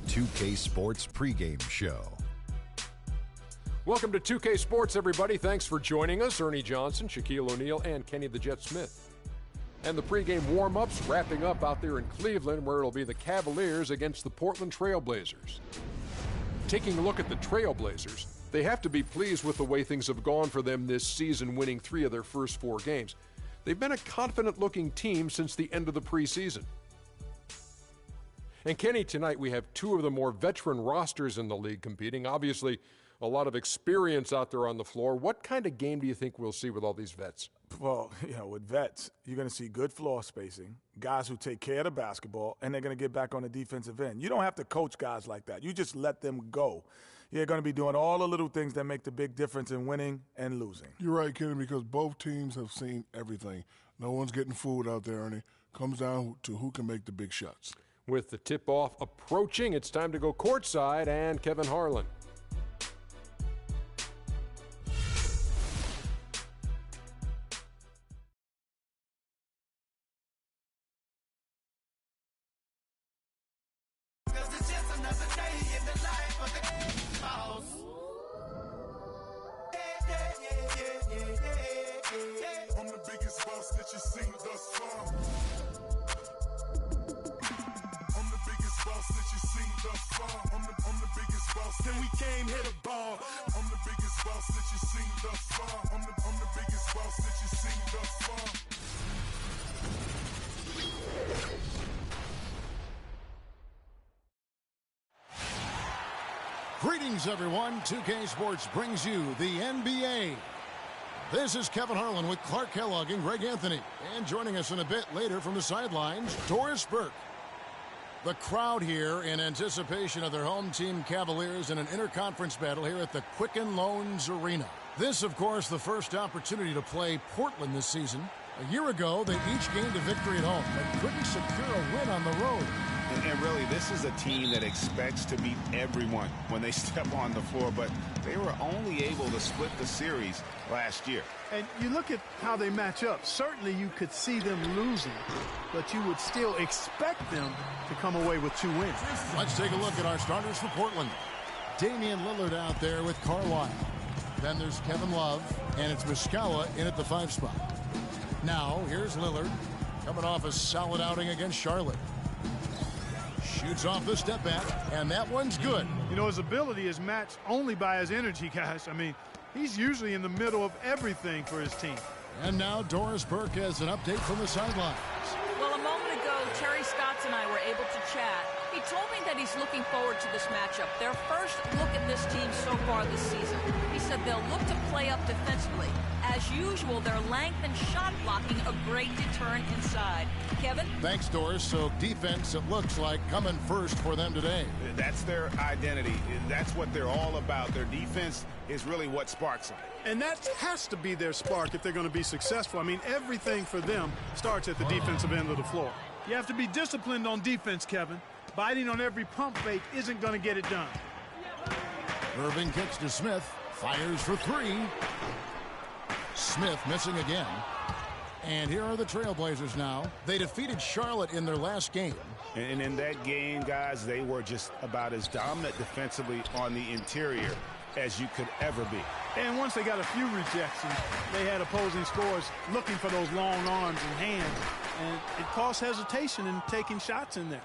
2K Sports pregame show. Welcome to 2K Sports, everybody. Thanks for joining us. Ernie Johnson, Shaquille O'Neal, and Kenny the Jet Smith. And the pregame warm-ups wrapping up out there in Cleveland, where it'll be the Cavaliers against the Portland Trail Blazers. Taking a look at the Trail Blazers, they have to be pleased with the way things have gone for them this season, winning 3 of their first 4 games. They've been a confident-looking team since the end of the preseason. And Kenny, tonight we have 2 of the more veteran rosters in the league competing. Obviously, a lot of experience out there on the floor. What kind of game do you think we'll see with all these vets? Well, with vets, you're going to see good floor spacing, guys who take care of the basketball, and they're going to get back on the defensive end. You don't have to coach guys like that. You just let them go. You're going to be doing all the little things that make the big difference in winning and losing. You're right, Kenny, because both teams have seen everything. No one's getting fooled out there, Ernie. Comes down to who can make the big shots. With the tip-off approaching, it's time to go courtside, and Kevin Harlan. I'm the biggest boss that you've seen thus far. I'm the biggest boss that you've seen thus far. I'm the biggest boss. Then we came hit a ball. I'm the biggest boss that you've seen thus far. I'm the biggest boss that you've seen thus far. Greetings, everyone. 2K Sports brings you the NBA. This is Kevin Harlan with Clark Kellogg and Greg Anthony. And joining us in a bit later from the sidelines, Doris Burke. The crowd here in anticipation of their home team Cavaliers in an interconference battle here at the Quicken Loans Arena. This, of course, the first opportunity to play Portland this season. A year ago, they each gained a victory at home, but couldn't secure a win on the road. And really, this is a team that expects to beat everyone when they step on the floor, but they were only able to split the series last year. And you look at how they match up. Certainly you could see them losing, but you would still expect them to come away with 2 wins. Let's take a look at our starters for Portland. Damian Lillard out there with Carlisle. Then there's Kevin Love, and it's Muscala in at the 5 spot. Now, here's Lillard, coming off a solid outing against Charlotte. Shoots off the step back, and that one's good. You know, his ability is matched only by his energy, guys. I mean, he's usually in the middle of everything for his team. And now Doris Burke has an update from the sidelines. Well, a moment ago, Terry Stotts and I were able to chat. He told me that he's looking forward to this matchup. Their first look at this team so far this season. He said they'll look to play up defensively. As usual, their length and shot blocking a great deterrent inside. Kevin? Thanks, Doris. So defense, it looks like, coming first for them today. That's their identity. That's what they're all about. Their defense is really what sparks them. And that has to be their spark if they're going to be successful. I mean, everything for them starts at the defensive end of the floor. You have to be disciplined on defense, Kevin. Biting on every pump fake isn't going to get it done. Irving kicks to Smith. Fires for 3. Smith missing again. And here are the Trailblazers now. They defeated Charlotte in their last game. And in that game, guys, they were just about as dominant defensively on the interior as you could ever be. And once they got a few rejections, they had opposing scorers looking for those long arms and hands. And it caused hesitation in taking shots in there.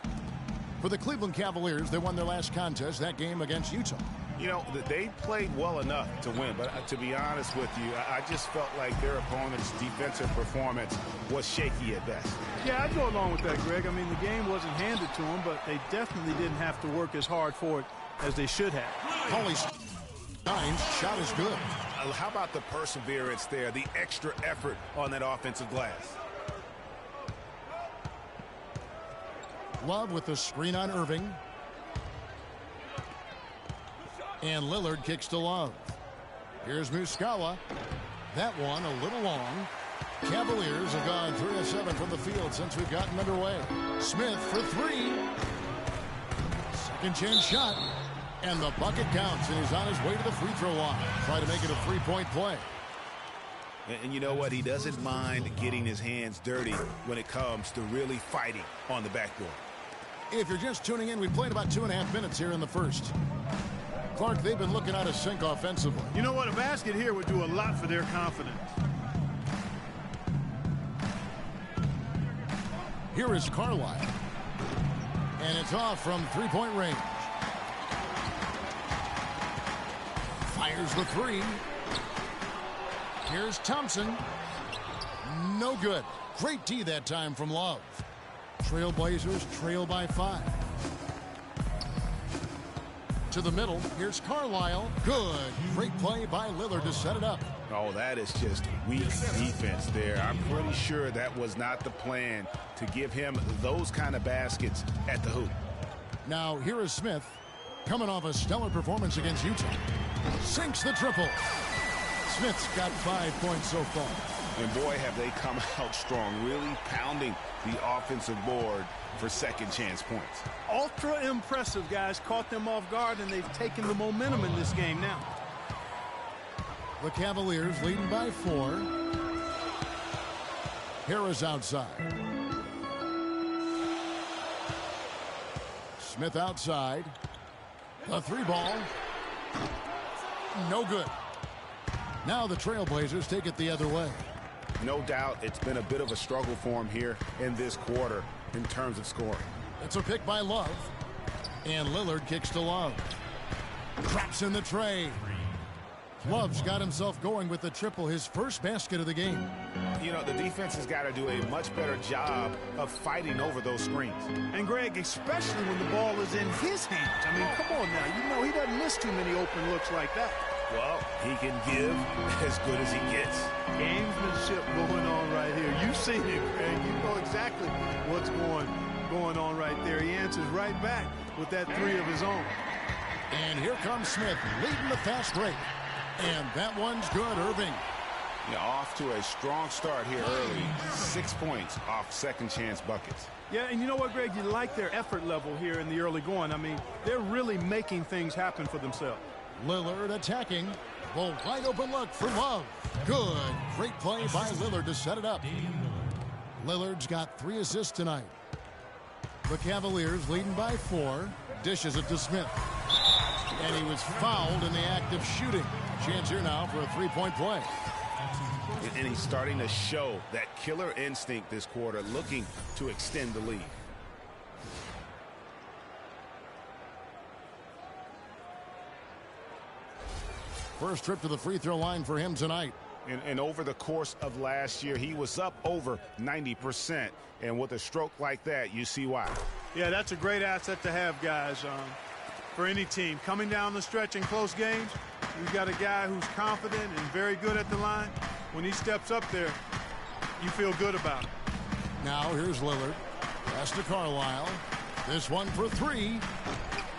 For the Cleveland Cavaliers, they won their last contest, that game against Utah. You know, they played well enough to win, but to be honest with you, I just felt like their opponent's defensive performance was shaky at best. Yeah, I'd go along with that, Greg. I mean, the game wasn't handed to them, but they definitely didn't have to work as hard for it as they should have. Paulie Stein's shot is good. How about the perseverance there, the extra effort on that offensive glass? Love with the screen on Irving. And Lillard kicks to Love. Here's Muscala. That one a little long. Cavaliers have gone 3 of 7 from the field since we've gotten underway. Smith for 3. Second chance shot. And the bucket counts, and he's on his way to the free throw line. Try to make it a 3-point play. And you know what? He doesn't mind getting his hands dirty when it comes to really fighting on the backboard. If you're just tuning in, we played about 2.5 minutes here in the first. Clark, they've been looking out of sync offensively. You know what? A basket here would do a lot for their confidence. Here is Carlisle. And it's off from three-point range. Fires the three. Here's Thompson. No good. Great D that time from Love. Trailblazers trail by 5. To the middle. Here's Carlisle. Good. Great play by Lillard to set it up. Oh, that is just weak defense there. I'm pretty sure that was not the plan to give him those kind of baskets at the hoop. Now here is Smith coming off a stellar performance against Utah. Sinks the triple. Smith's got 5 points so far. And boy, have they come out strong, really pounding the offensive board for second chance points. Ultra impressive, guys. Caught them off guard, and they've taken the momentum in this game now. The Cavaliers leading by 4. Harris outside. Smith outside. The 3-ball. No good. Now the Trailblazers take it the other way. No doubt it's been a bit of a struggle for him here in this quarter in terms of scoring. It's a pick by Love. And Lillard kicks to Love. Drops in the tray. Love's got himself going with the triple, his first basket of the game. You know, the defense has got to do a much better job of fighting over those screens. And, Greg, especially when the ball is in his hands. I mean, come on now. You know he doesn't miss too many open looks like that. Well, he can give as good as he gets. Gamesmanship going on right here. You've seen it, Greg. You know exactly what's going on right there. He answers right back with that 3 of his own. And here comes Smith leading the fast break. And that one's good, Irving. Yeah, off to a strong start here early. 6 points off second chance buckets. Yeah, and you know what, Greg? You like their effort level here in the early going. I mean, they're really making things happen for themselves. Lillard attacking. The wide open look for Love. Good. Great play by Lillard to set it up. Lillard's got 3 assists tonight. The Cavaliers leading by 4. Dishes it to Smith. And he was fouled in the act of shooting. Chance here now for a 3-point play. And he's starting to show that killer instinct this quarter, looking to extend the lead. First trip to the free throw line for him tonight. And over the course of last year, he was up over 90%. And with a stroke like that, you see why. Yeah, that's a great asset to have, guys, for any team. Coming down the stretch in close games, you've got a guy who's confident and very good at the line. When he steps up there, you feel good about it. Now here's Lillard. Pass to Carlisle. This one for 3.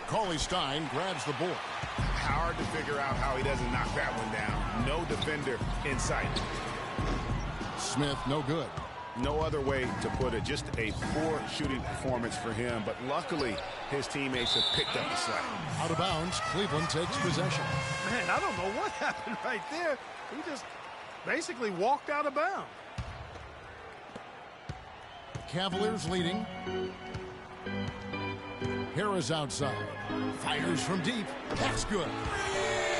Cauley Stein grabs the board. Hard to figure out how he doesn't knock that one down. No defender in sight. Smith, no good. No other way to put it. Just a poor shooting performance for him. But luckily, his teammates have picked up the slack. Out of bounds, Cleveland takes possession. Man, I don't know what happened right there. He just basically walked out of bounds. Cavaliers leading. Harris outside. Fires from deep. That's good.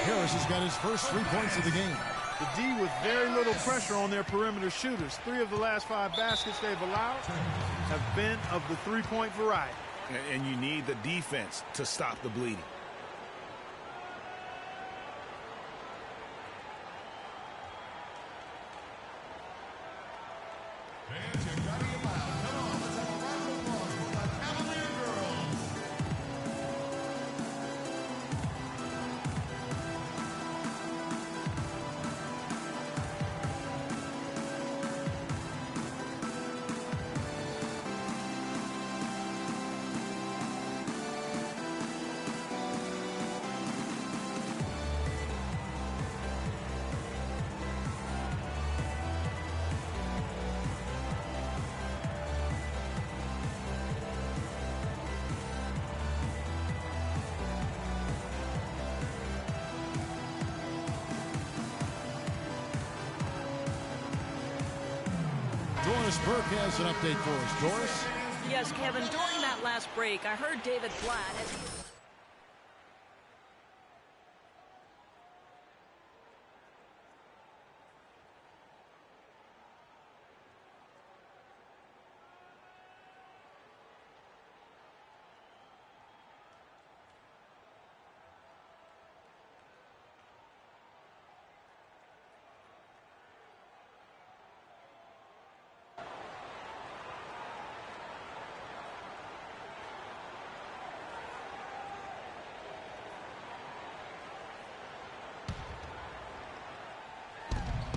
Harris has got his first 3 points of the game. The D with very little pressure on their perimeter shooters. 3 of the last 5 baskets they've allowed have been of the 3-point variety. And you need the defense to stop the bleeding. Doris Burke has an update for us. Doris? Yes, Kevin, during that last break, I heard David Blatt.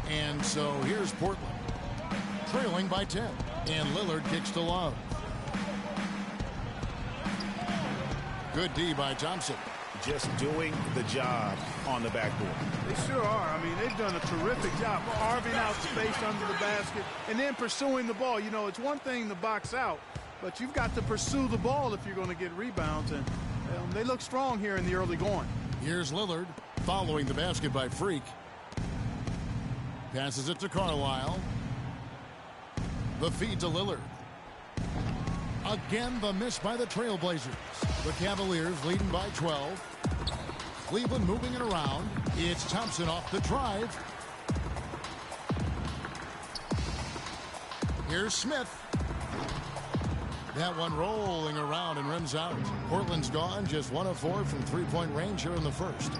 And so here's Portland, trailing by 10. And Lillard kicks to Love. Good D by Thompson. Just doing the job on the backboard. They sure are. I mean, they've done a terrific job carving out space under the basket and then pursuing the ball. You know, it's one thing to box out, but you've got to pursue the ball if you're going to get rebounds. And they look strong here in the early going. Here's Lillard following the basket by Freak. Passes it to Carlisle. The feed to Lillard. Again, the miss by the Trailblazers. The Cavaliers leading by 12. Cleveland moving it around. It's Thompson off the drive. Here's Smith. That one rolling around and rims out. Portland's gone just 1 of 4 from three-point range here in the first.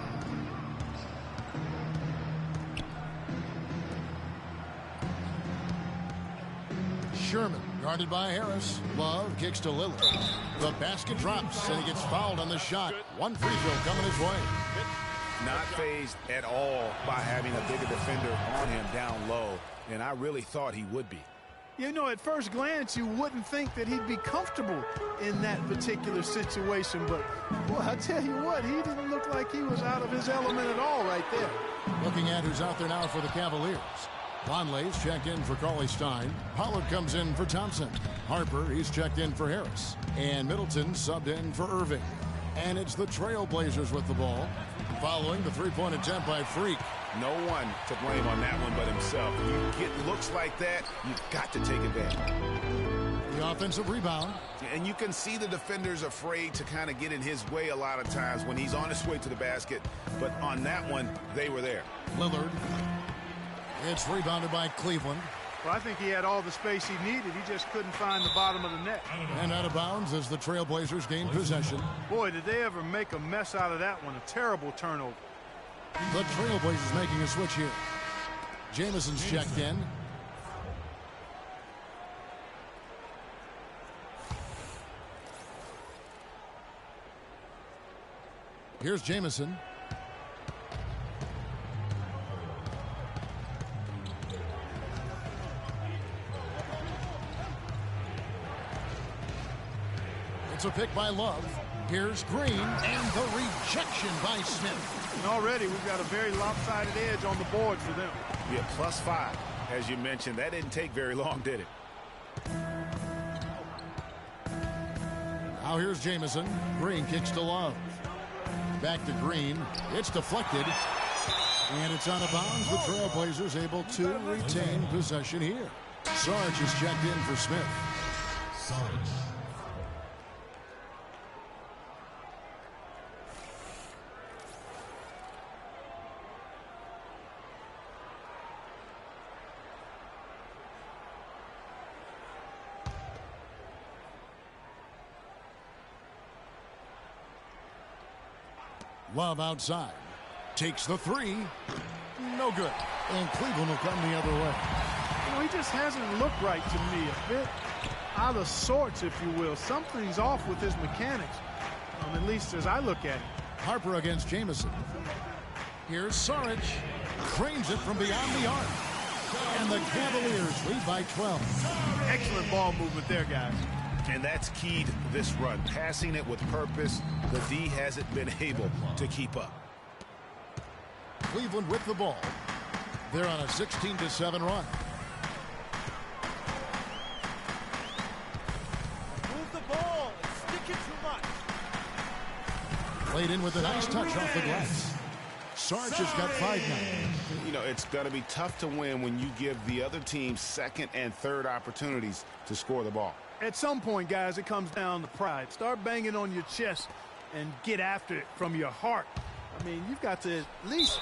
Sherman guarded by Harris. Love kicks to Lillard. The basket drops and he gets fouled on the shot. One free throw coming his way. Not fazed at all by having a bigger defender on him down low, and I really thought he would be. You know, at first glance, you wouldn't think that he'd be comfortable in that particular situation, but boy, I tell you what, he didn't look like he was out of his element at all right there. Looking at who's out there now for the Cavaliers. Vonleh's checked in for Cauley-Stein. Pollard comes in for Thompson. Harper, he's checked in for Harris. And Middleton subbed in for Irving. And it's the Trailblazers with the ball. Following the three-point attempt by Freak. No one to blame on that one but himself. When you get looks like that, you've got to take advantage. The offensive rebound. And you can see the defenders afraid to kind of get in his way a lot of times when he's on his way to the basket. But on that one, they were there. Lillard. It's rebounded by Cleveland. Well, I think he had all the space he needed. He just couldn't find the bottom of the net. And out of bounds as the Trailblazers gain possession. Boy, did they ever make a mess out of that one. A terrible turnover. The Trailblazers making a switch here. Jamison's checked in. Here's Jamison. It's a pick by Love. Here's Green, and the rejection by Smith. And already we've got a very lopsided edge on the board for them. Yeah, +5. As you mentioned, that didn't take very long, did it? Now here's Jamison. Green kicks to Love. Back to Green. It's deflected. And it's out of bounds. The Trailblazers able to retain possession here. Sarge is checked in for Smith. Sarge. Love outside. Takes the three. No good. And Cleveland will come the other way. You know, he just hasn't looked right to me. A bit out of sorts, if you will. Something's off with his mechanics, at least as I look at it. Harper against Jamison. Here's Saric. Cranes it from beyond the arc. And the Cavaliers lead by 12. Excellent ball movement there, guys. And that's keyed this run. Passing it with purpose. The D hasn't been able to keep up. Cleveland with the ball. They're on a 16-7 run. Move the ball and stick it too much. Played in with a nice touch off the glass. Sarge has got 5 now. You know, it's going to be tough to win when you give the other team second and third opportunities to score the ball. At some point, guys, it comes down to pride. Start banging on your chest and get after it from your heart. I mean, you've got to at least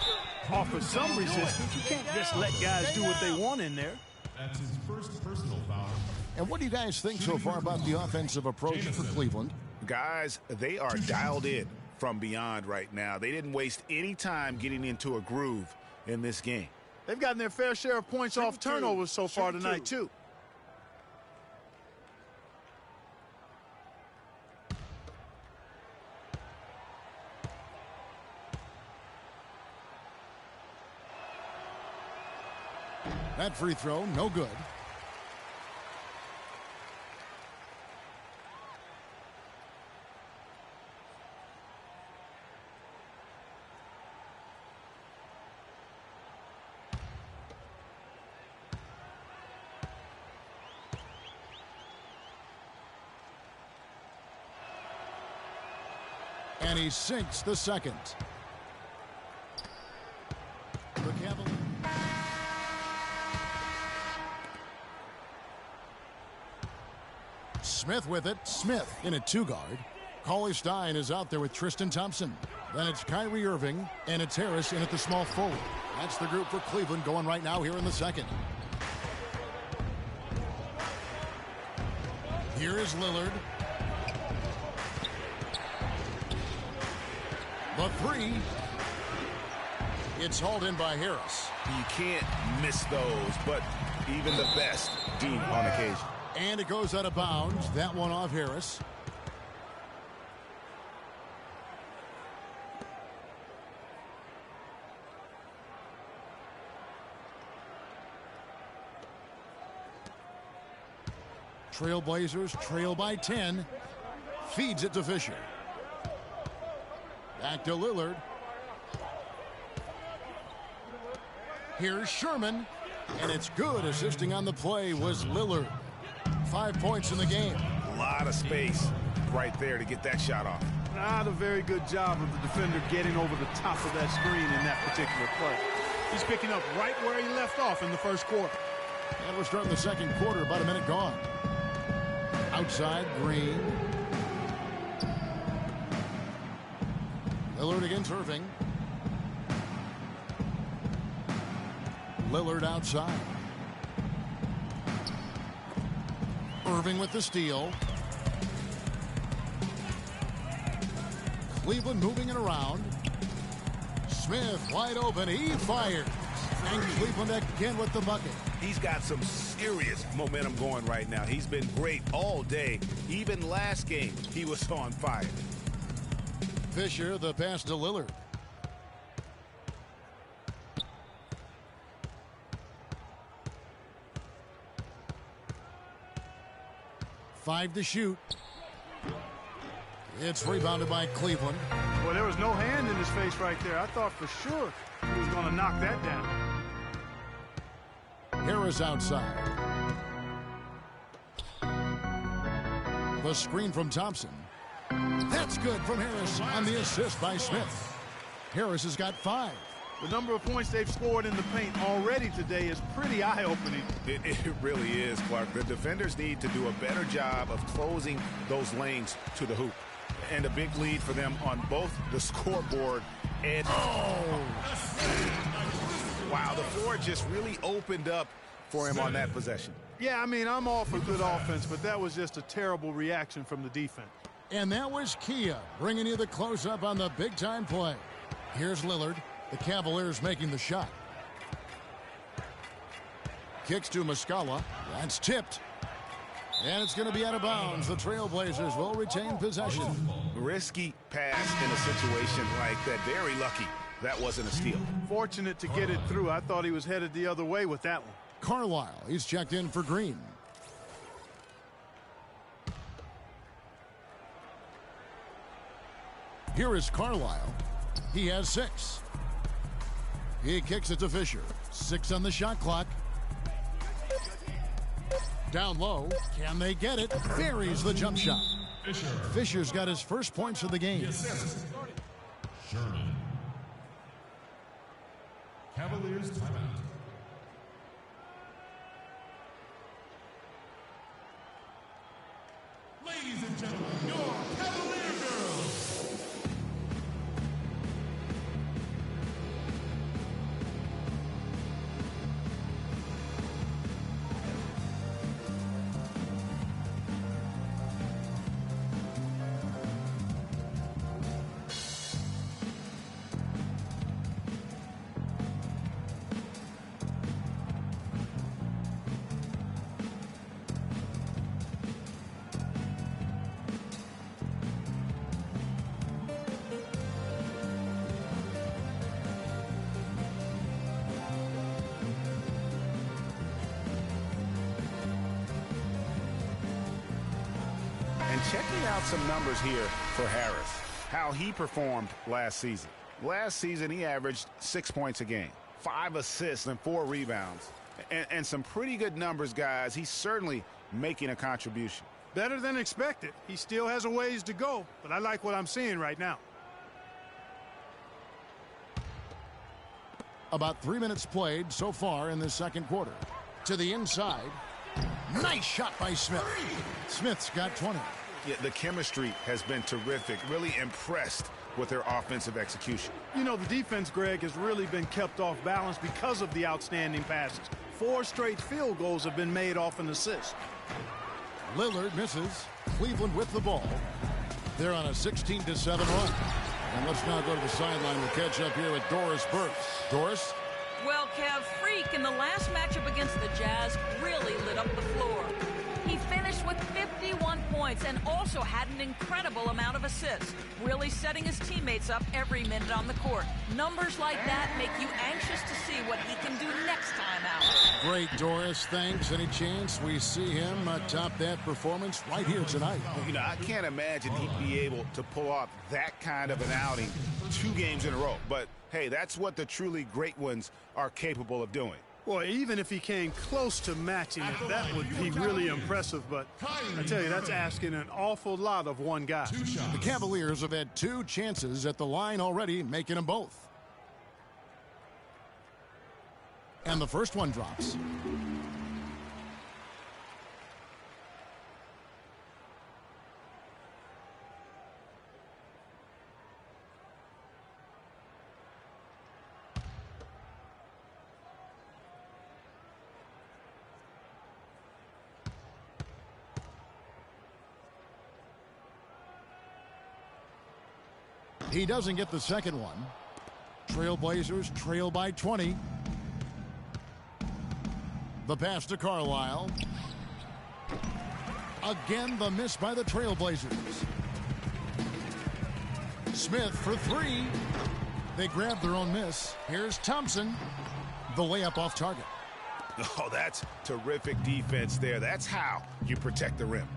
offer some resistance. You can't just let guys do what they want in there. That's his first personal foul. And what do you guys think so far about the offensive approach for Cleveland? Guys, they are dialed in from beyond right now. They didn't waste any time getting into a groove in this game. They've gotten their fair share of points off turnovers so far tonight, too. That free throw, no good. And he sinks the second. The Cavaliers. Smith with it. Smith in a two-guard. Cauley Stein is out there with Tristan Thompson. Then it's Kyrie Irving, and it's Harris in at the small forward. That's the group for Cleveland going right now here in the second. Here is Lillard. The three. It's hauled in by Harris. You can't miss those, but even the best do on occasion. And it goes out of bounds. That one off Harris. Trailblazers trail by 10. Feeds it to Fisher. Back to Lillard. Here's Sherman. And it's good. Assisting on the play was Lillard. 5 points in the game. A lot of space right there to get that shot off. Not a very good job of the defender getting over the top of that screen in that particular play. He's picking up right where he left off in the first quarter. And we're starting the second quarter, about a minute gone. Outside, Green. Lillard against Irving. Lillard outside. Irving with the steal. Cleveland moving it around. Smith wide open. He fires. And Cleveland again with the bucket. He's got some serious momentum going right now. He's been great all day. Even last game, he was on fire. Fisher, the pass to Lillard. Five to shoot. It's rebounded by Cleveland. Well, there was no hand in his face right there. I thought for sure he was going to knock that down. Harris outside. The screen from Thompson. That's good from Harris on the assist by Smith. Harris has got 5. The number of points they've scored in the paint already today is pretty eye-opening. It really is, Clark. The defenders need to do a better job of closing those lanes to the hoop. And a big lead for them on both the scoreboard and... Oh! Wow, the floor just really opened up for him on that possession. Yeah, I mean, I'm all for good offense, but that was just a terrible reaction from the defense. And that was Kia bringing you the close-up on the big-time play. Here's Lillard. The Cavaliers making the shot. Kicks to Muscala. That's tipped. And it's going to be out of bounds. The Trailblazers will retain possession. Risky pass in a situation like that. Very lucky that wasn't a steal. Fortunate to get it through. I thought he was headed the other way with that one. Carlisle, he's checked in for Green. Here is Carlisle. He has 6. He kicks it to Fisher. 6 on the shot clock. Down low. Can they get it? Buries the jump shot. Fisher's got his first points of the game. Sherman. Cavaliers timeout. and gentlemen, your Cavalier girls. And checking out some numbers here for Harris, how he performed last season. Last season, he averaged 6 points a game, 5 assists and 4 rebounds. And some pretty good numbers, guys. He's certainly making a contribution. Better than expected. He still has a ways to go, but I like what I'm seeing right now. About 3 minutes played so far in the second quarter. To the inside. Nice shot by Smith. Smith's got 20. Yeah, the chemistry has been terrific. Really impressed with their offensive execution. You know, the defense, Greg, has really been kept off balance because of the outstanding passes. 4 straight field goals have been made off an assist. Lillard misses. Cleveland with the ball. They're on a 16-7 run. And let's now go to the sideline. We'll catch up here with Doris Burks. Doris? Well, Kev, Freak in the last matchup against the Jazz really lit up the floor. He finished with 51 points and also had an incredible amount of assists, really setting his teammates up every minute on the court. Numbers like that make you anxious to see what he can do next time out. Great, Doris. Thanks. Any chance we see him top that performance right here tonight? You know, I can't imagine he'd be able to pull off that kind of an outing 2 games in a row. But, hey, that's what the truly great ones are capable of doing. Well, even if he came close to matching it, that would be really impressive. But I tell you, that's asking an awful lot of one guy. The Cavaliers have had 2 chances at the line already, making them both. And the first one drops. He doesn't get the second one. Trailblazers trail by 20. The pass to Carlisle. Again, the miss by the Trailblazers. Smith for 3. They grab their own miss. Here's Thompson. The layup off target. Oh, that's terrific defense there. That's how you protect the rim.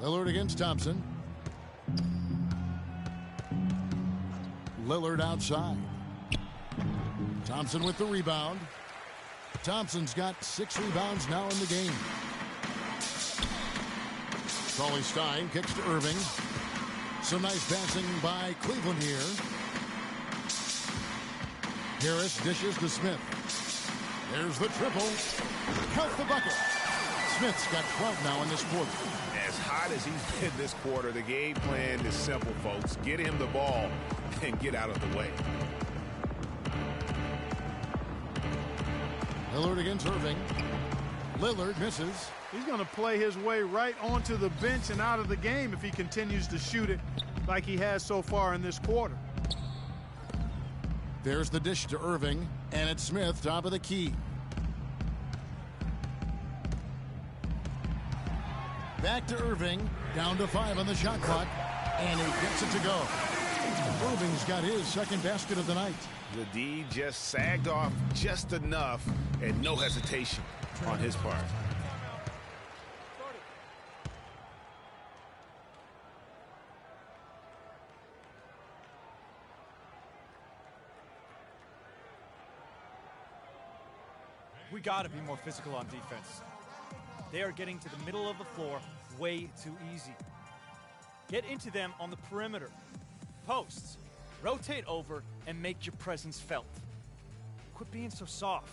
Lillard against Thompson. Lillard outside. Thompson with the rebound. Thompson's got 6 rebounds now in the game. Cauley Stein kicks to Irving. Some nice passing by Cleveland here. Harris dishes to Smith. There's the triple. Count the bucket. Smith's got 12 now in this quarter. As hot as he's been this quarter, the game plan is simple, folks. Get him the ball and get out of the way. Lillard against Irving. Lillard misses. He's going to play his way right onto the bench and out of the game if he continues to shoot it like he has so far in this quarter. There's the dish to Irving, and it's Smith, top of the key. Back to Irving, down to 5 on the shot clock, and he gets it to go. Irving's got his second basket of the night. The D just sagged off just enough, and no hesitation on his part. We got to be more physical on defense. They are getting to the middle of the floor way too easy. Get into them on the perimeter. Posts. Rotate over and make your presence felt. Quit being so soft.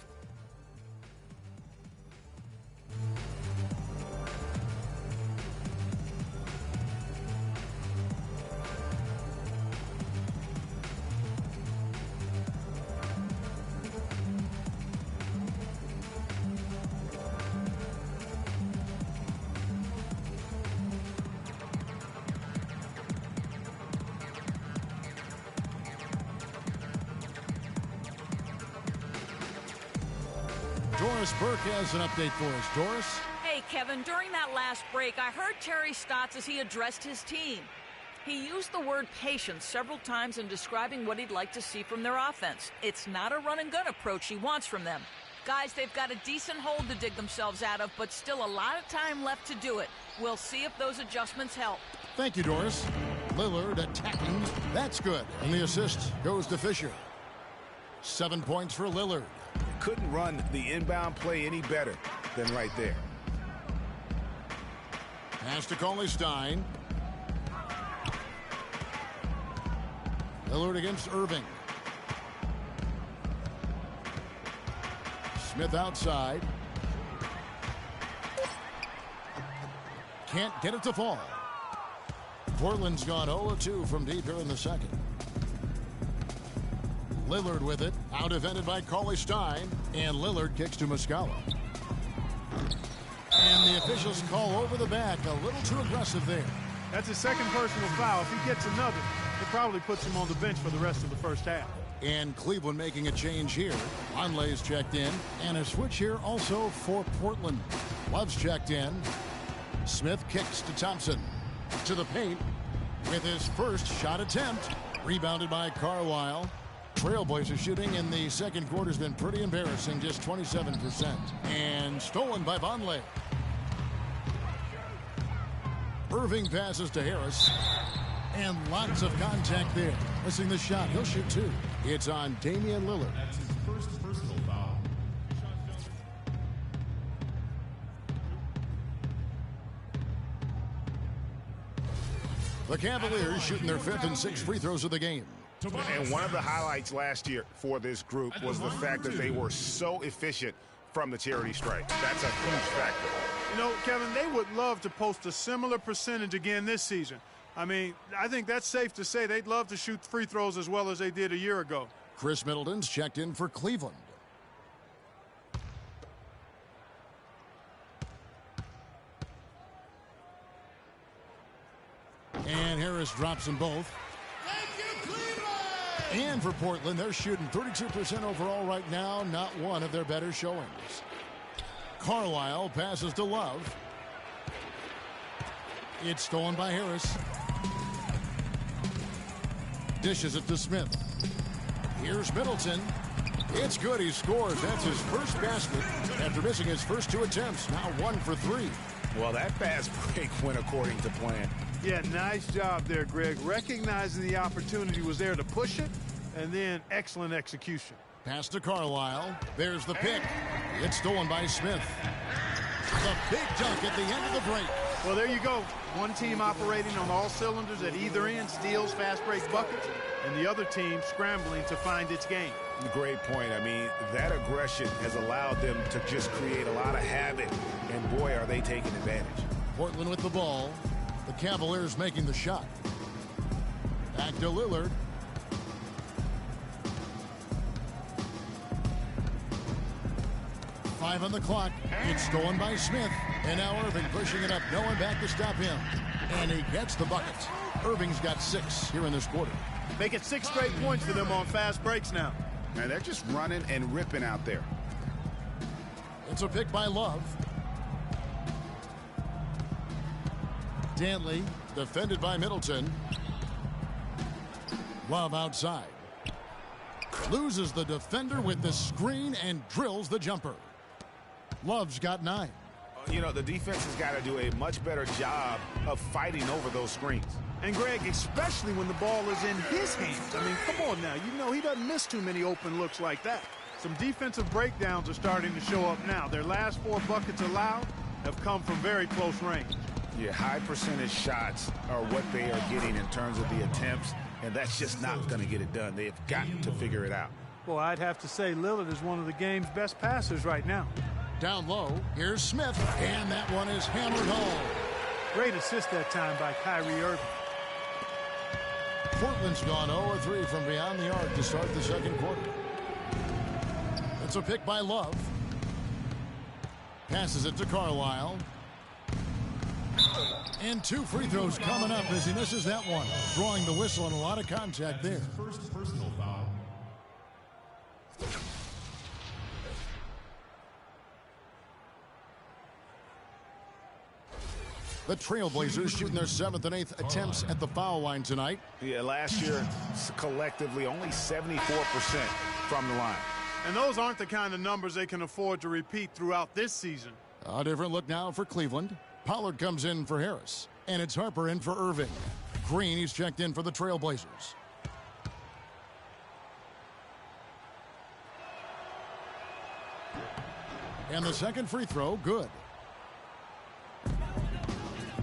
Doris Burke has an update for us. Doris? Hey, Kevin, during that last break, I heard Terry Stotts as he addressed his team. He used the word patience several times in describing what he'd like to see from their offense. It's not a run-and-gun approach he wants from them. Guys, they've got a decent hole to dig themselves out of, but still a lot of time left to do it. We'll see if those adjustments help. Thank you, Doris. Lillard attacking. That's good. And the assist goes to Fisher. 7 points for Lillard. Couldn't run the inbound play any better than right there. Pass to Cauley-Stein. Lillard against Irving. Smith outside. Can't get it to fall. Portland's gone 0-2 from deep here in the second. Lillard with it. Out defended by Cauley-Stein. And Lillard kicks to Muscala. And the officials call over the back. A little too aggressive there. That's his second personal foul. If he gets another, it probably puts him on the bench for the rest of the first half. And Cleveland making a change here. Onley's checked in. And a switch here also for Portland. Love's checked in. Smith kicks to Thompson. To the paint with his first shot attempt. Rebounded by Carlisle. Trailblazers shooting in the second quarter has been pretty embarrassing, just 27%. And stolen by Vonleh. Irving passes to Harris. And lots of contact there. Missing the shot. He'll shoot two. It's on Damian Lillard. That's his first personal foul. The Cavaliers shooting their fifth and sixth free throws of the game. And one of the highlights last year for this group was the fact that they were so efficient from the charity stripe. That's a huge factor. You know, Kevin, they would love to post a similar percentage again this season. I mean, I think that's safe to say they'd love to shoot free throws as well as they did a year ago. Chris Middleton's checked in for Cleveland. And Harris drops them both. And for Portland, they're shooting 32% overall right now. Not one of their better showings. Carlisle passes to Love. It's stolen by Harris. Dishes it to Smith. Here's Middleton. It's good. He scores. That's his first basket after missing his first two attempts. Now 1 for 3. Well, that fast break went according to plan. Yeah, nice job there, Greg. Recognizing the opportunity was there to push it, and then excellent execution. Pass to Carlisle. There's the pick. It's stolen by Smith. The big dunk at the end of the break. Well, there you go. One team operating on all cylinders at either end, steals, fast break buckets, and the other team scrambling to find its game. Great point. I mean, that aggression has allowed them to just create a lot of havoc, and boy, are they taking advantage. Portland with the ball. The Cavaliers making the shot. Back to Lillard. Five on the clock. It's stolen by Smith. And now Irving pushing it up. No one back to stop him. And he gets the bucket. Irving's got 6 here in this quarter. Make it 6 straight points for them on fast breaks now. Man, they're just running and ripping out there. It's a pick by Love. Dantley defended by Middleton. Love outside. Loses the defender with the screen and drills the jumper. Love's got 9. You know, the defense has got to do a much better job of fighting over those screens. And, Greg, especially when the ball is in his hands. I mean, come on now. You know he doesn't miss too many open looks like that. Some defensive breakdowns are starting to show up now. Their last 4 buckets allowed have come from very close range. Yeah, high percentage shots are what they are getting in terms of the attempts, and that's just not going to get it done. They have got to figure it out. Well, I'd have to say Lillard is one of the game's best passers right now. Down low, here's Smith, and that one is hammered home. Great assist that time by Kyrie Irving. Portland's gone 0-3 from beyond the arc to start the second quarter. It's a pick by Love. Passes it to Carlisle. And 2 free throws coming up as he misses that one. Drawing the whistle and a lot of contact there. First personal foul. The Trailblazers shooting their 7th and 8th attempts at the foul line tonight. Yeah, last year, collectively, only 74% from the line. And those aren't the kind of numbers they can afford to repeat throughout this season. A different look now for Cleveland. Pollard comes in for Harris. And it's Harper in for Irving. Green, he's checked in for the Trailblazers. And the second free throw, good.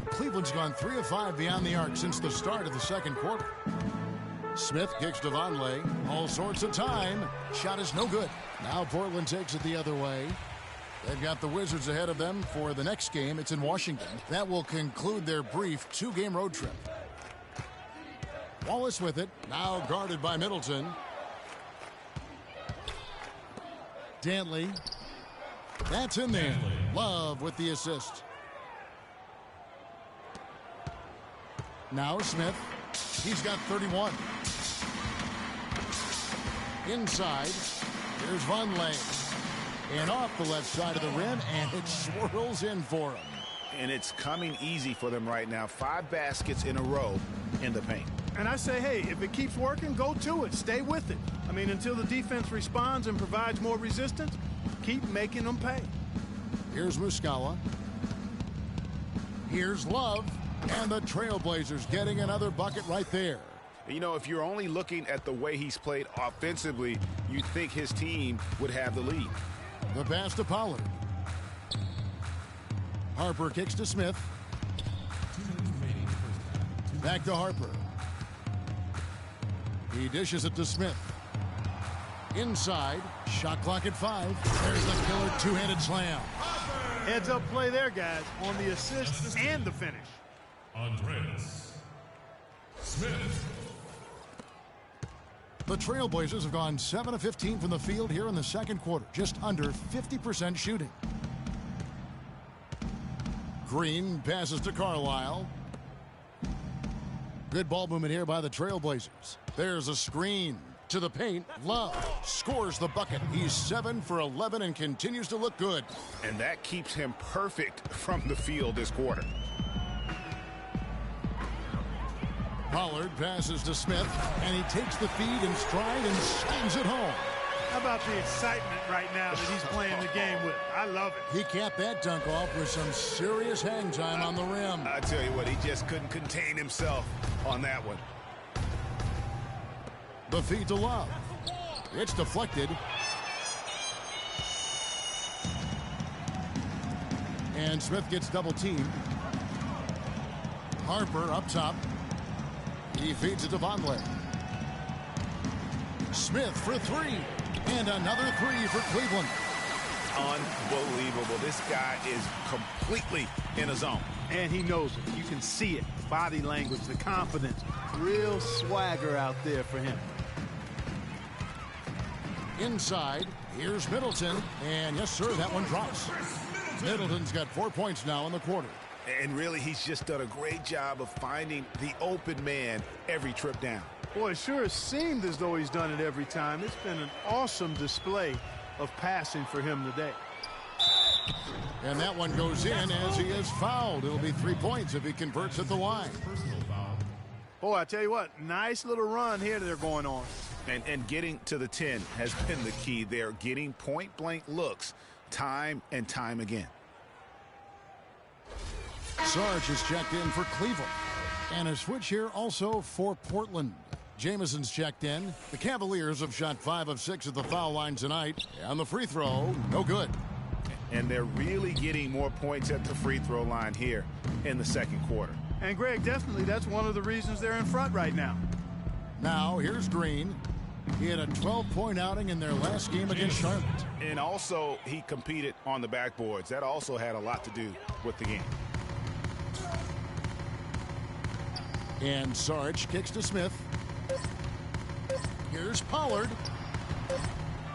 Cleveland's gone 3 of 5 beyond the arc since the start of the second quarter. Smith kicks to Vonleh. All sorts of time. Shot is no good. Now Portland takes it the other way. They've got the Wizards ahead of them for the next game. It's in Washington. That will conclude their brief 2-game road trip. Wallace with it. Now guarded by Middleton. Dantley. That's in there. Love with the assist. Now Smith. He's got 31. Inside. Here's Vonleh. And off the left side of the rim, and it swirls in for him. And it's coming easy for them right now. 5 baskets in a row in the paint. And I say, hey, if it keeps working, go to it. Stay with it. I mean, until the defense responds and provides more resistance, keep making them pay. Here's Muscala. Here's Love. And the Trailblazers getting another bucket right there. You know, if you're only looking at the way he's played offensively, you'd think his team would have the lead. The pass to Pollard. Harper kicks to Smith. Back to Harper. He dishes it to Smith. Inside. Shot clock at 5. There's the killer two-handed slam. Heads up play there, guys, on the assist and the finish. Andreas Smith. The Trailblazers have gone 7 of 15 from the field here in the second quarter. Just under 50% shooting. Green passes to Carlisle. Good ball movement here by the Trailblazers. There's a screen to the paint. Love scores the bucket. He's 7 for 11 and continues to look good. And that keeps him perfect from the field this quarter. Pollard passes to Smith, and he takes the feed in stride and slams it home. How about the excitement right now that he's playing the game with? I love it. He capped that dunk off with some serious hang time on the rim. I tell you what, he just couldn't contain himself on that one. The feed to Love. It's deflected. And Smith gets double teamed. Harper up top. He feeds it to Vonleh. Smith for 3. And another 3 for Cleveland. Unbelievable. This guy is completely in a zone. And he knows it. You can see it. Body language, the confidence. Real swagger out there for him. Inside, here's Middleton. And yes, sir, that one drops. Middleton's got 4 points now in the quarter. And really, he's just done a great job of finding the open man every trip down. Boy, it sure seemed as though he's done it every time. It's been an awesome display of passing for him today. And that one goes in as he is fouled. It'll be 3 points if he converts at the line. Boy, I tell you what, nice little run here they're going on. And getting to the 10 has been the key. They're getting point-blank looks time and time again. Sarge is checked in for Cleveland. And a switch here also for Portland. Jameson's checked in. The Cavaliers have shot 5 of 6 at the foul line tonight. And the free throw, no good. And they're really getting more points at the free throw line here in the second quarter. And, Greg, definitely that's one of the reasons they're in front right now. Now, here's Green. He had a 12-point outing in their last game against Charlotte. And also, he competed on the backboards. That also had a lot to do with the game. And Sarge kicks to Smith. Here's Pollard.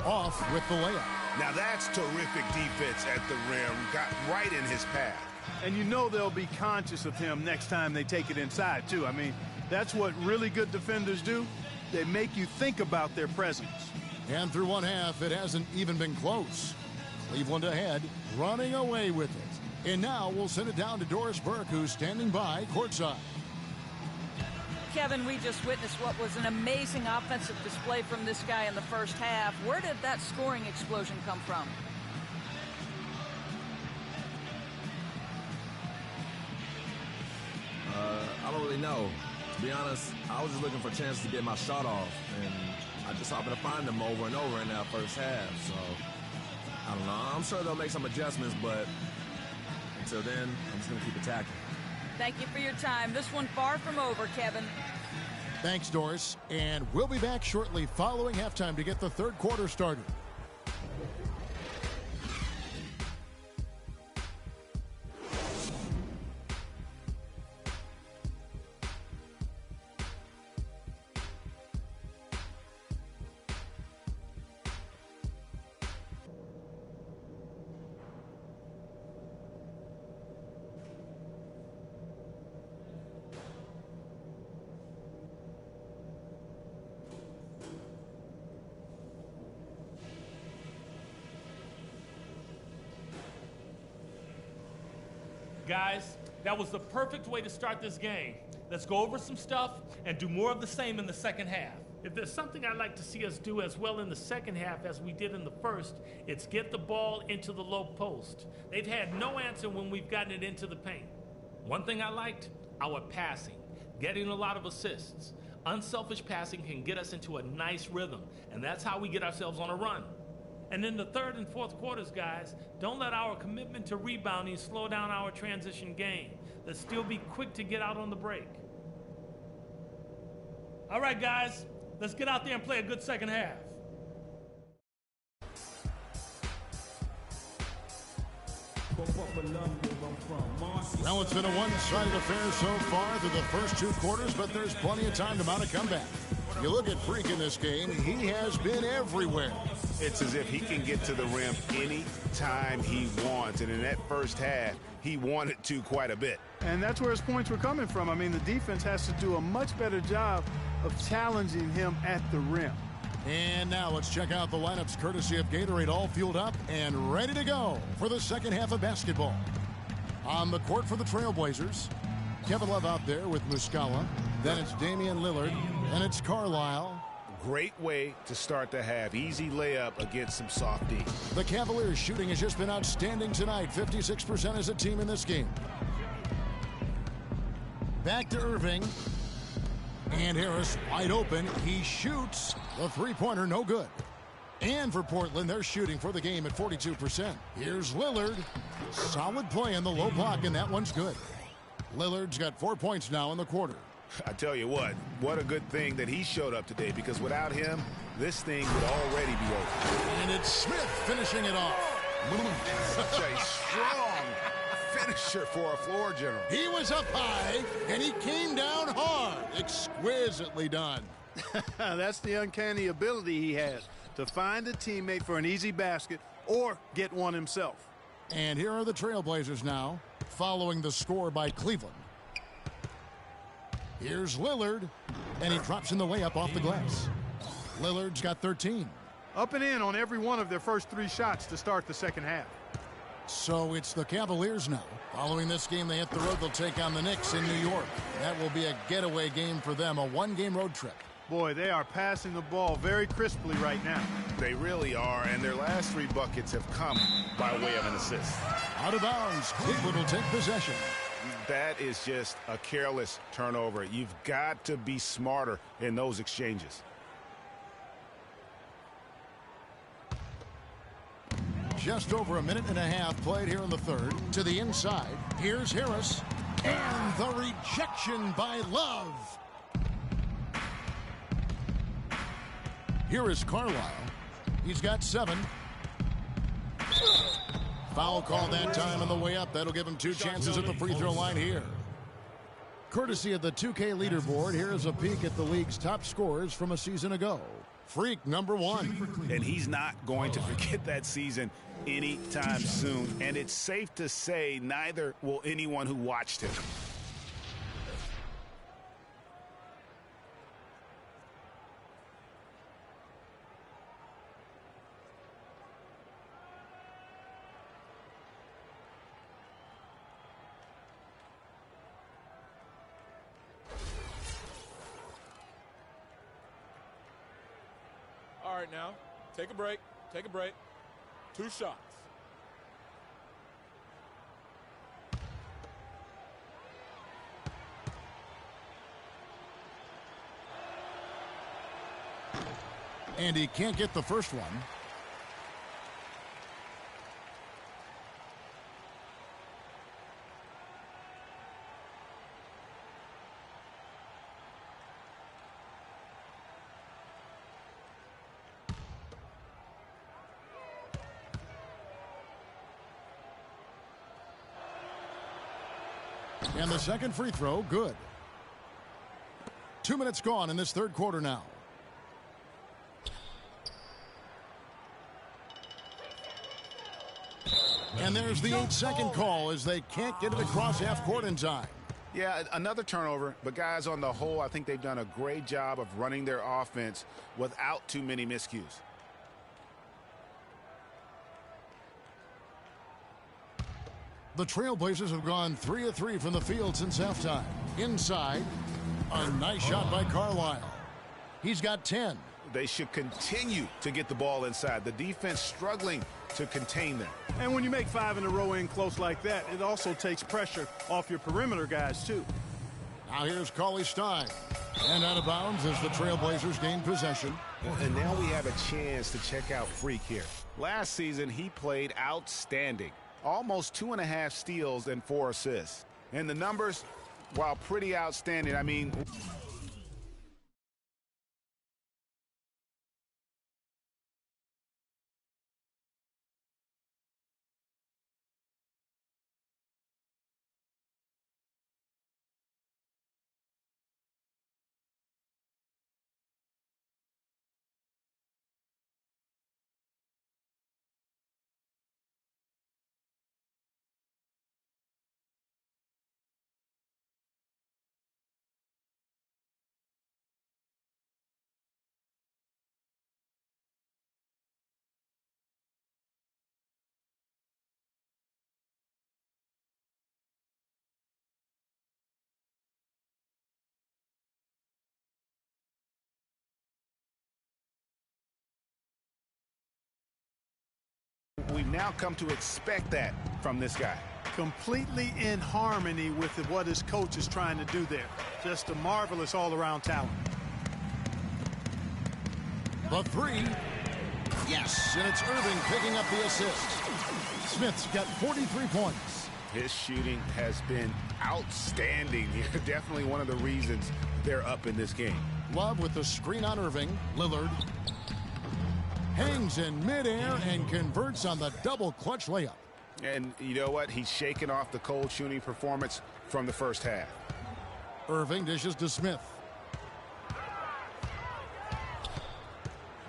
Off with the layup. Now that's terrific defense at the rim. Got right in his path. And you know they'll be conscious of him next time they take it inside, too. I mean, that's what really good defenders do. They make you think about their presence. And through one half, it hasn't even been close. Cleveland ahead, running away with it. And now we'll send it down to Doris Burke, who's standing by courtside. Kevin, we just witnessed what was an amazing offensive display from this guy in the first half. Where did that scoring explosion come from? I don't really know. To be honest, I was just looking for a chance to get my shot off, and I just happened to find them over and over in that first half. So, I don't know. I'm sure they'll make some adjustments, but until then, I'm just going to keep attacking. Thank you for your time. This one far from over, Kevin. Thanks, Doris. And we'll be back shortly following halftime to get the third quarter started. Guys, that was the perfect way to start this game. Let's go over some stuff and do more of the same in the second half. If there's something I'd like to see us do as well in the second half as we did in the first, it's get the ball into the low post. They've had no answer when we've gotten it into the paint. One thing I liked, our passing, getting a lot of assists. Unselfish passing can get us into a nice rhythm, and that's how we get ourselves on a run. And in the third and fourth quarters, guys, don't let our commitment to rebounding slow down our transition game. Let's still be quick to get out on the break. All right, guys, let's get out there and play a good second half. Well, it's been a one-sided affair so far through the first two quarters, but there's plenty of time to mount a comeback. You look at Freak in this game, he has been everywhere. It's as if he can get to the rim any time he wants. And in that first half, he wanted to quite a bit. And that's where his points were coming from. I mean, the defense has to do a much better job of challenging him at the rim. And now let's check out the lineups courtesy of Gatorade, all fueled up and ready to go for the second half of basketball. On the court for the Trailblazers, Kevin Love out there with Muscala. Then it's Damian Lillard, and it's Carlisle. Great way to start the half. Easy layup against some soft D. The Cavaliers' shooting has just been outstanding tonight. 56% as a team in this game. Back to Irving. And Harris wide open. He shoots. The three-pointer no good. And for Portland, they're shooting for the game at 42%. Here's Lillard. Solid play in the low block, and that one's good. Lillard's got 4 points now in the quarter. I tell you what a good thing that he showed up today, because without him, this thing would already be over. And it's Smith finishing it off. Such a strong finisher for a floor general. He was up high, and he came down hard. Exquisitely done. That's the uncanny ability he has to find a teammate for an easy basket or get one himself. And here are the Trailblazers now, following the score by Cleveland. Here's Lillard, and he drops in the layup off the glass. Lillard's got 13. Up and in on every one of their first three shots to start the second half. So it's the Cavaliers now. Following this game, they hit the road. They'll take on the Knicks in New York. That will be a getaway game for them, a one-game road trip. Boy, they are passing the ball very crisply right now. They really are, and their last three buckets have come by way of an assist. Out of bounds, Cleveland will take possession. That is just a careless turnover. You've got to be smarter in those exchanges. Just over a minute and a half played here in the third. To the inside, here's Harris. And the rejection by Love. Here is Carlisle. He's got 7. Foul call that time on the way up. That'll give him 2 chances at the free throw line here. Courtesy of the 2K leaderboard, here is a peek at the league's top scorers from a season ago. Freak number 1. And he's not going to forget that season anytime soon. And it's safe to say neither will anyone who watched him. right, now. Take a break. Take a break. 2 shots. And he can't get the first one. And the second free throw, good. 2 minutes gone in this third quarter now. And there's the 8-second call as they can't get it across half court in time. Yeah, another turnover, but guys, on the whole, I think they've done a great job of running their offense without too many miscues. The Trailblazers have gone 3 of 3 from the field since halftime. Inside, a nice shot by Carlisle. He's got 10. They should continue to get the ball inside. The defense struggling to contain them. And when you make 5 in a row in close like that, it also takes pressure off your perimeter guys, too. Now here's Cauley Stein. And out of bounds as the Trailblazers gain possession. And now we have a chance to check out Freak here. Last season, he played outstanding. Almost 2.5 steals and 4 assists. And the numbers, while pretty outstanding, I mean... We've now come to expect that from this guy. Completely in harmony with what his coach is trying to do there. Just a marvelous all-around talent. The 3. Yes, and it's Irving picking up the assist. Smith's got 43 points. His shooting has been outstanding. Definitely one of the reasons they're up in this game. Love with the screen on Irving. Lillard hangs in midair and converts on the double clutch layup. And you know what? He's shaking off the cold shooting performance from the first half. Irving dishes to Smith.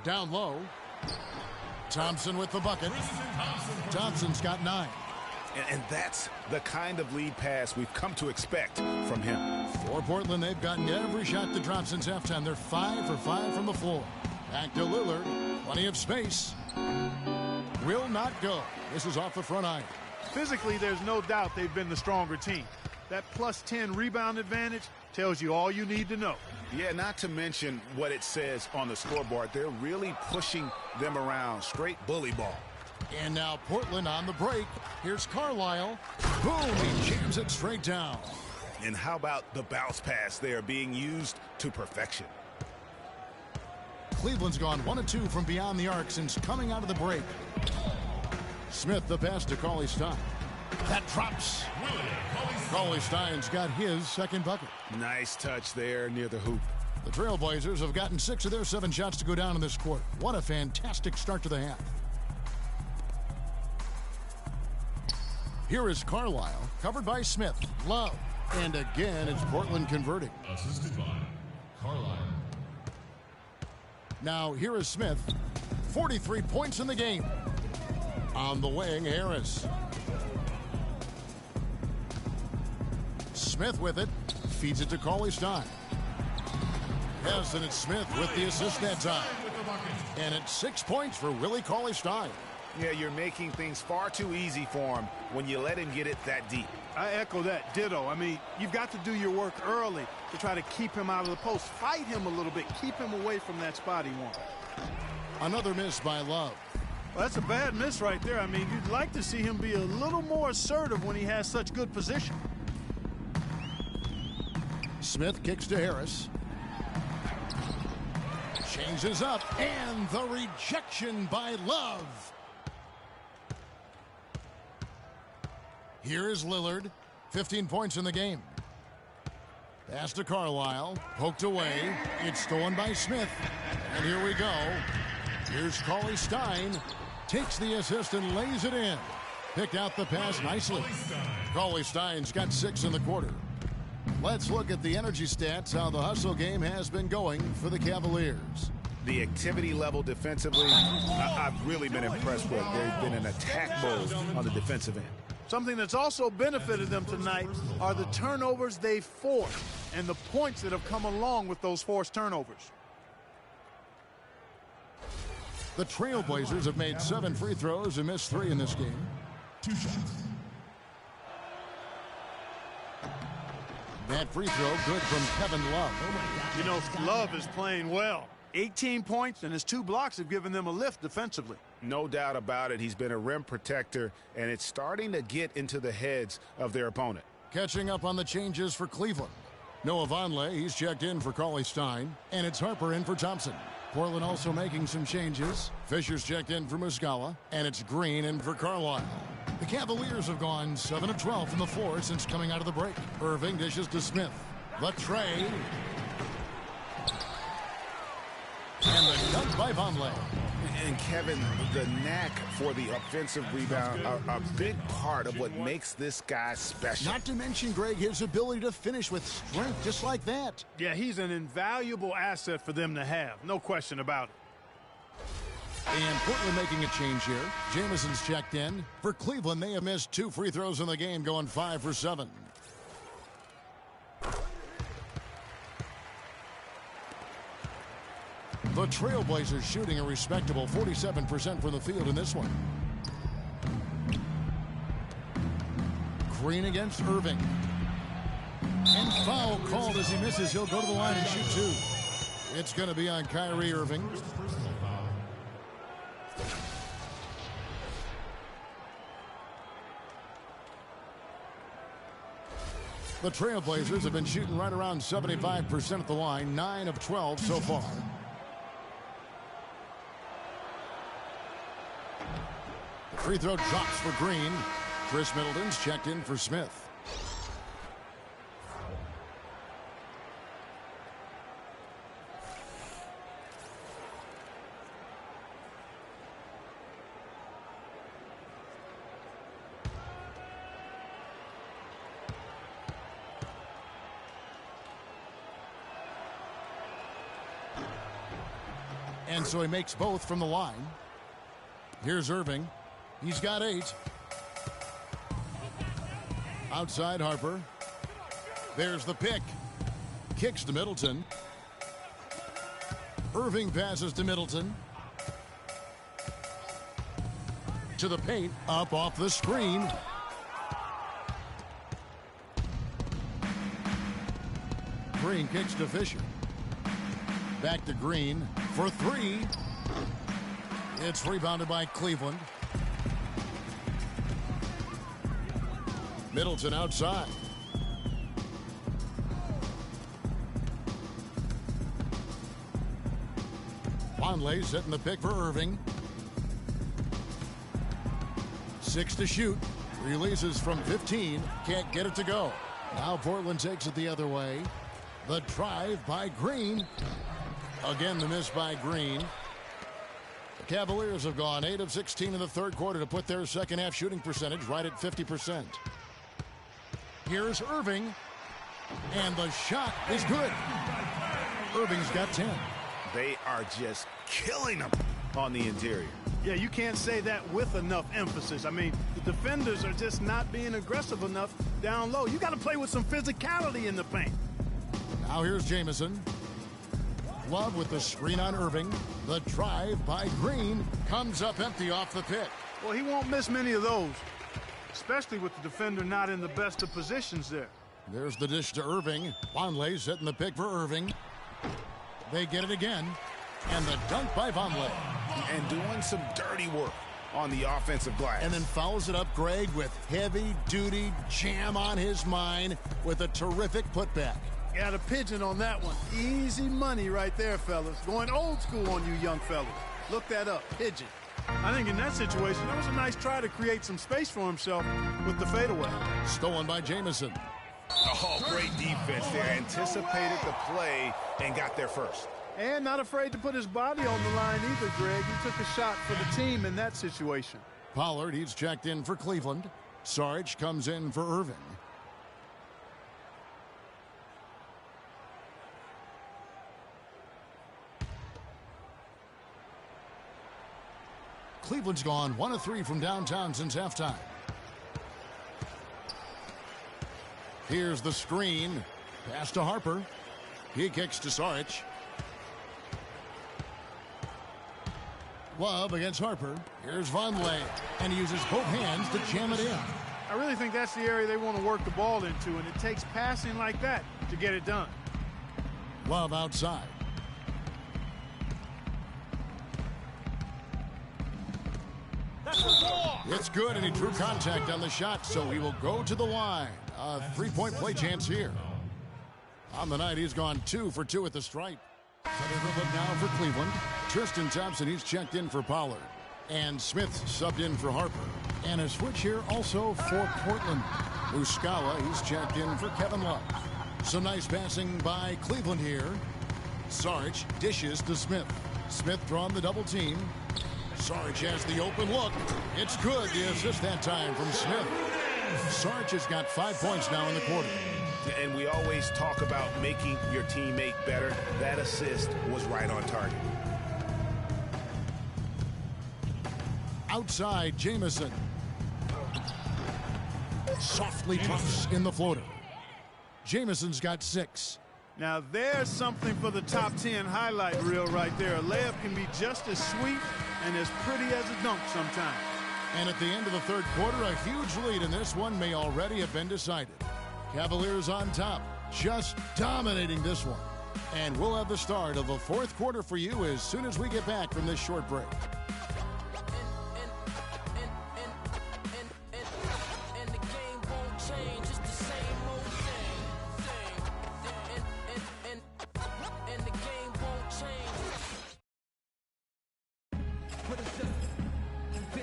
Down low. Thompson with the bucket. Thompson's got 9. And that's the kind of lead pass we've come to expect from him. For Portland, they've gotten every shot that dropped since halftime. They're 5 for 5 from the floor. Back to Lillard. Plenty of space. Will not go. This is off the front iron. Physically, there's no doubt they've been the stronger team. That plus 10 rebound advantage tells you all you need to know. Yeah, not to mention what it says on the scoreboard. They're really pushing them around. Straight bully ball. And now Portland on the break. Here's Carlisle. Boom! He jams it straight down. And how about the bounce pass there being used to perfection? Cleveland's gone 1 of 2 from beyond the arc since coming out of the break. Smith the pass to Cauley Stein. That drops. Cauley Stein's got his second bucket. Nice touch there near the hoop. The Trailblazers have gotten 6 of their 7 shots to go down in this quarter. What a fantastic start to the half. Here is Carlisle, covered by Smith. Love. And again, it's Portland converting. Assisted by Carlisle. Now, here is Smith. 43 points in the game. On the wing, Harris. Smith with it. Feeds it to Cauley Stein. Yes, and it's Smith with the assist that time. And it's 6 points for Willie Cauley Stein. Yeah, you're making things far too easy for him when you let him get it that deep. I echo that. Ditto. I mean, you've got to do your work early to try to keep him out of the post. Fight him a little bit. Keep him away from that spot he wants. Another miss by Love. Well, that's a bad miss right there. I mean, you'd like to see him be a little more assertive when he has such good position. Smith kicks to Harris. Changes up, and the rejection by Love. Here is Lillard, 15 points in the game. Pass to Carlisle, poked away. It's stolen by Smith. And here we go. Here's Cauley Stein. Takes the assist and lays it in. Picked out the pass nicely. Cauley Stein's got 6 in the quarter. Let's look at the energy stats, how the hustle game has been going for the Cavaliers. The activity level defensively, I've really been impressed with. There's been an attack mode on the defensive end. Something that's also benefited them tonight are the turnovers they've forced and the points that have come along with those forced turnovers. The Trailblazers have made 7 free throws and missed 3 in this game. 2 shots. That free throw good from Kevin Love. You know, Love is playing well. 18 points and his 2 blocks have given them a lift defensively. No doubt about it. He's been a rim protector, and it's starting to get into the heads of their opponent. Catching up on the changes for Cleveland. Noah Vonleh, he's checked in for Cauley Stein, and it's Harper in for Thompson. Portland also making some changes. Fisher's checked in for Muscala, and it's Green in for Carlisle. The Cavaliers have gone 7 of 12 from the floor since coming out of the break. Irving dishes to Smith. The tray. And the dunk by Vonleh. And Kevin, the knack for the offensive rebound are a big part of what makes this guy special. Not to mention, Greg, his ability to finish with strength just like that. Yeah, he's an invaluable asset for them to have. No question about it. And Portland making a change here. Jamison's checked in. For Cleveland, they have missed 2 free throws in the game, going 5 for 7. The Trailblazers shooting a respectable 47% from the field in this one. Green against Irving. And foul called as he misses. He'll go to the line and shoot 2. It's going to be on Kyrie Irving. The Trailblazers have been shooting right around 75% at the line, 9 of 12 so far. Free throw drops for Green. Chris Middleton's checked in for Smith. And so he makes both from the line. Here's Irving. He's got 8. Outside Harper. There's the pick. Kicks to Middleton. Irving passes to Middleton. To the paint. Up off the screen. Green kicks to Fisher. Back to Green for 3. It's rebounded by Cleveland. Middleton outside. Vonleh setting the pick for Irving. 6 to shoot. Releases from 15. Can't get it to go. Now Portland takes it the other way. The drive by Green. Again, the miss by Green. The Cavaliers have gone 8 of 16 in the third quarter to put their second half shooting percentage right at 50%. Here's Irving. And the shot is good. Irving's got 10. They are just killing them on the interior. Yeah, you can't say that with enough emphasis. I mean, the defenders are just not being aggressive enough down low. You got to play with some physicality in the paint. Now here's Jamison. Love with the screen on Irving. The drive by Green comes up empty off the pick. Well, he won't miss many of those, especially with the defender not in the best of positions there. There's the dish to Irving. Vonleh setting the pick for Irving. They get it again. And the dunk by Vonleh. and doing some dirty work on the offensive glass. And then follows it up, Greg, with heavy-duty jam on his mind with a terrific putback. Got a pigeon on that one. Easy money right there, fellas. Going old school on you young fellas. Look that up, pigeon. I think in that situation, that was a nice try to create some space for himself with the fadeaway. Stolen by Jamison. Oh, great defense there. Anticipated the play and got there first. And not afraid to put his body on the line either, Greg. He took a shot for the team in that situation. Pollard, he's checked in for Cleveland. Sarge comes in for Irving. Cleveland's gone 1 of 3 from downtown since halftime. Here's the screen. Pass to Harper. He kicks to Sarge. Love against Harper. Here's Vonleh. And he uses both hands to jam it in. I really think that's the area they want to work the ball into, and it takes passing like that to get it done. Love outside. It's good, and he drew contact on the shot, so he will go to the line. A three-point play chance here. On the night, he's gone 2 for 2 at the stripe. Now for Cleveland. Tristan Thompson, he's checked in for Pollard. And Smith subbed in for Harper. And a switch here also for Portland. Muscala, he's checked in for Kevin Love. Some nice passing by Cleveland here. Sarge dishes to Smith. Smith drawn the double team. Sarge has the open look. It's good. The assist that time from Smith. Sarge has got 5 points now in the quarter. And we always talk about making your teammate better. That assist was right on target. Outside, Jamison. Softly drops in the floater. Jamison's got 6. Now there's something for the top 10 highlight reel right there. A layup can be just as sweet and as pretty as a dunk sometimes. And at the end of the third quarter, a huge lead in this one may already have been decided. Cavaliers on top, just dominating this one. And we'll have the start of the fourth quarter for you as soon as we get back from this short break.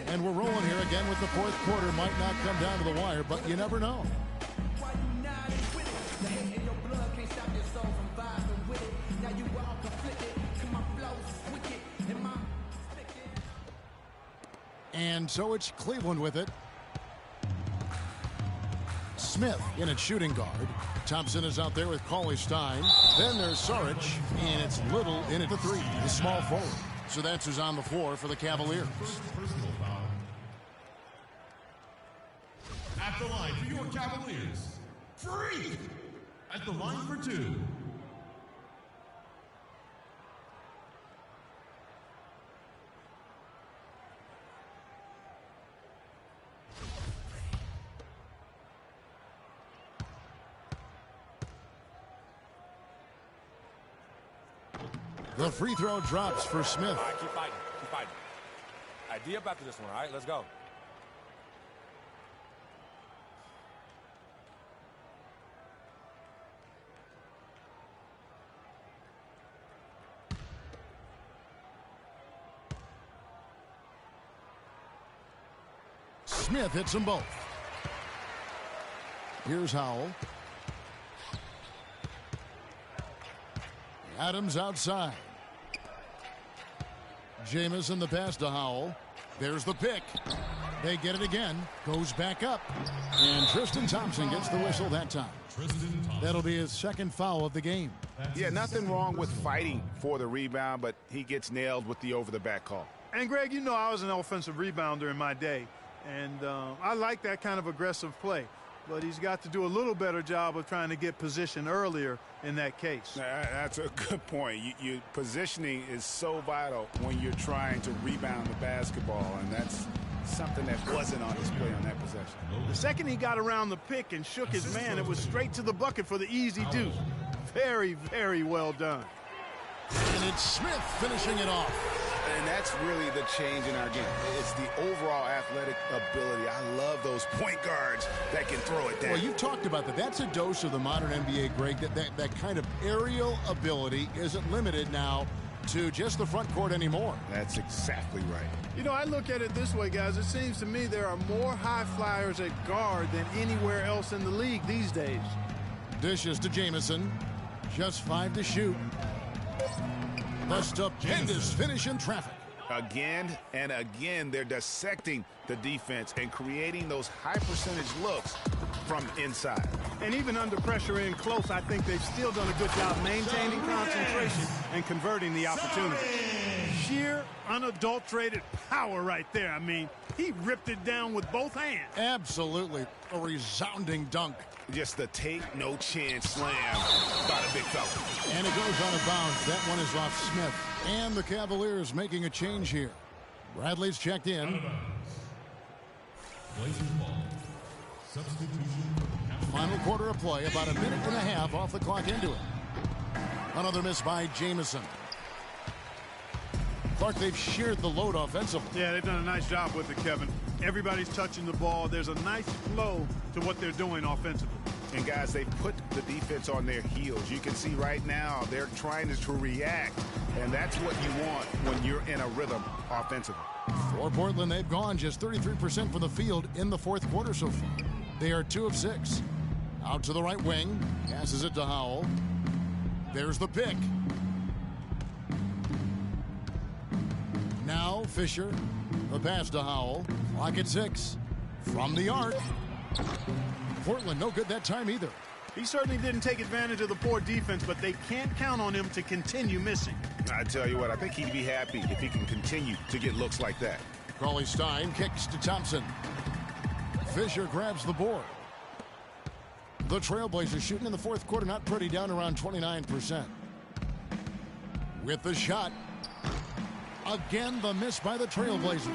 And we're rolling here again with the fourth quarter. Might not come down to the wire, but you never know. And so it's Cleveland with it. Smith in at shooting guard. Thompson is out there with Cauley-Stein. Then there's Saric, and it's Little in at the 3, the small forward. So that's who's on the floor for the Cavaliers. At the line for your Cavaliers, Free! At the line for 2. The free throw drops for Smith. All right, keep fighting. Keep fighting. Idea back to this one, all right? Let's go. Smith hits them both. Here's Howell. Adams outside. Jamison the pass to Howell. There's the pick. They get it again. Goes back up. And Tristan Thompson gets the whistle that time. That'll be his second foul of the game. Yeah, nothing wrong with fighting for the rebound, but he gets nailed with the over-the-back call. And, Greg, you know I was an offensive rebounder in my day, and I like that kind of aggressive play. But he's got to do a little better job of trying to get position earlier in that case. That's a good point. Positioning is so vital when you're trying to rebound the basketball, and that's something that wasn't on display on that possession. The second he got around the pick and shook his man, it was straight to the bucket for the easy deuce. Very, very well done. And it's Smith finishing it off. And that's really the change in our game. It's the overall athletic ability. I love those point guards that can throw it down. Well, you've talked about that. That's a dose of the modern NBA, Greg. That kind of aerial ability isn't limited now to just the front court anymore. That's exactly right. You know, I look at it this way, guys. It seems to me there are more high flyers at guard than anywhere else in the league these days. Dishes to Jamison. Just 5 to shoot. The stupendous finish in traffic. Again and again, they're dissecting the defense and creating those high-percentage looks from inside. And even under pressure in close, I think they've still done a good job maintaining concentration and converting the opportunity. Sheer, unadulterated power right there. I mean, he ripped it down with both hands. Absolutely. A resounding dunk. Just the take no chance slam by the big fella. And it goes out of bounds. That one is off Smith. And the Cavaliers making a change here. Bradley's checked in. Final quarter of play, about a minute and a half off the clock into it. Another miss by Jamison. Clark, they've shared the load offensively. Yeah, they've done a nice job with it, Kevin. Everybody's touching the ball. There's a nice flow to what they're doing offensively. And, guys, they've put the defense on their heels. You can see right now they're trying to react, and that's what you want when you're in a rhythm offensively. For Portland, they've gone just 33% from the field in the fourth quarter so far. They are 2 of 6. Out to the right wing. Passes it to Howell. There's the pick. Now Fisher. The pass to Howell. Clock at 6. From the arc. Portland no good that time either. He certainly didn't take advantage of the poor defense, but they can't count on him to continue missing. I tell you what, I think he'd be happy if he can continue to get looks like that. Cauley-Stein kicks to Thompson. Fisher grabs the board. The Trailblazers shooting in the fourth quarter, not pretty, down around 29%. With the shot. Again, the miss by the Trailblazers.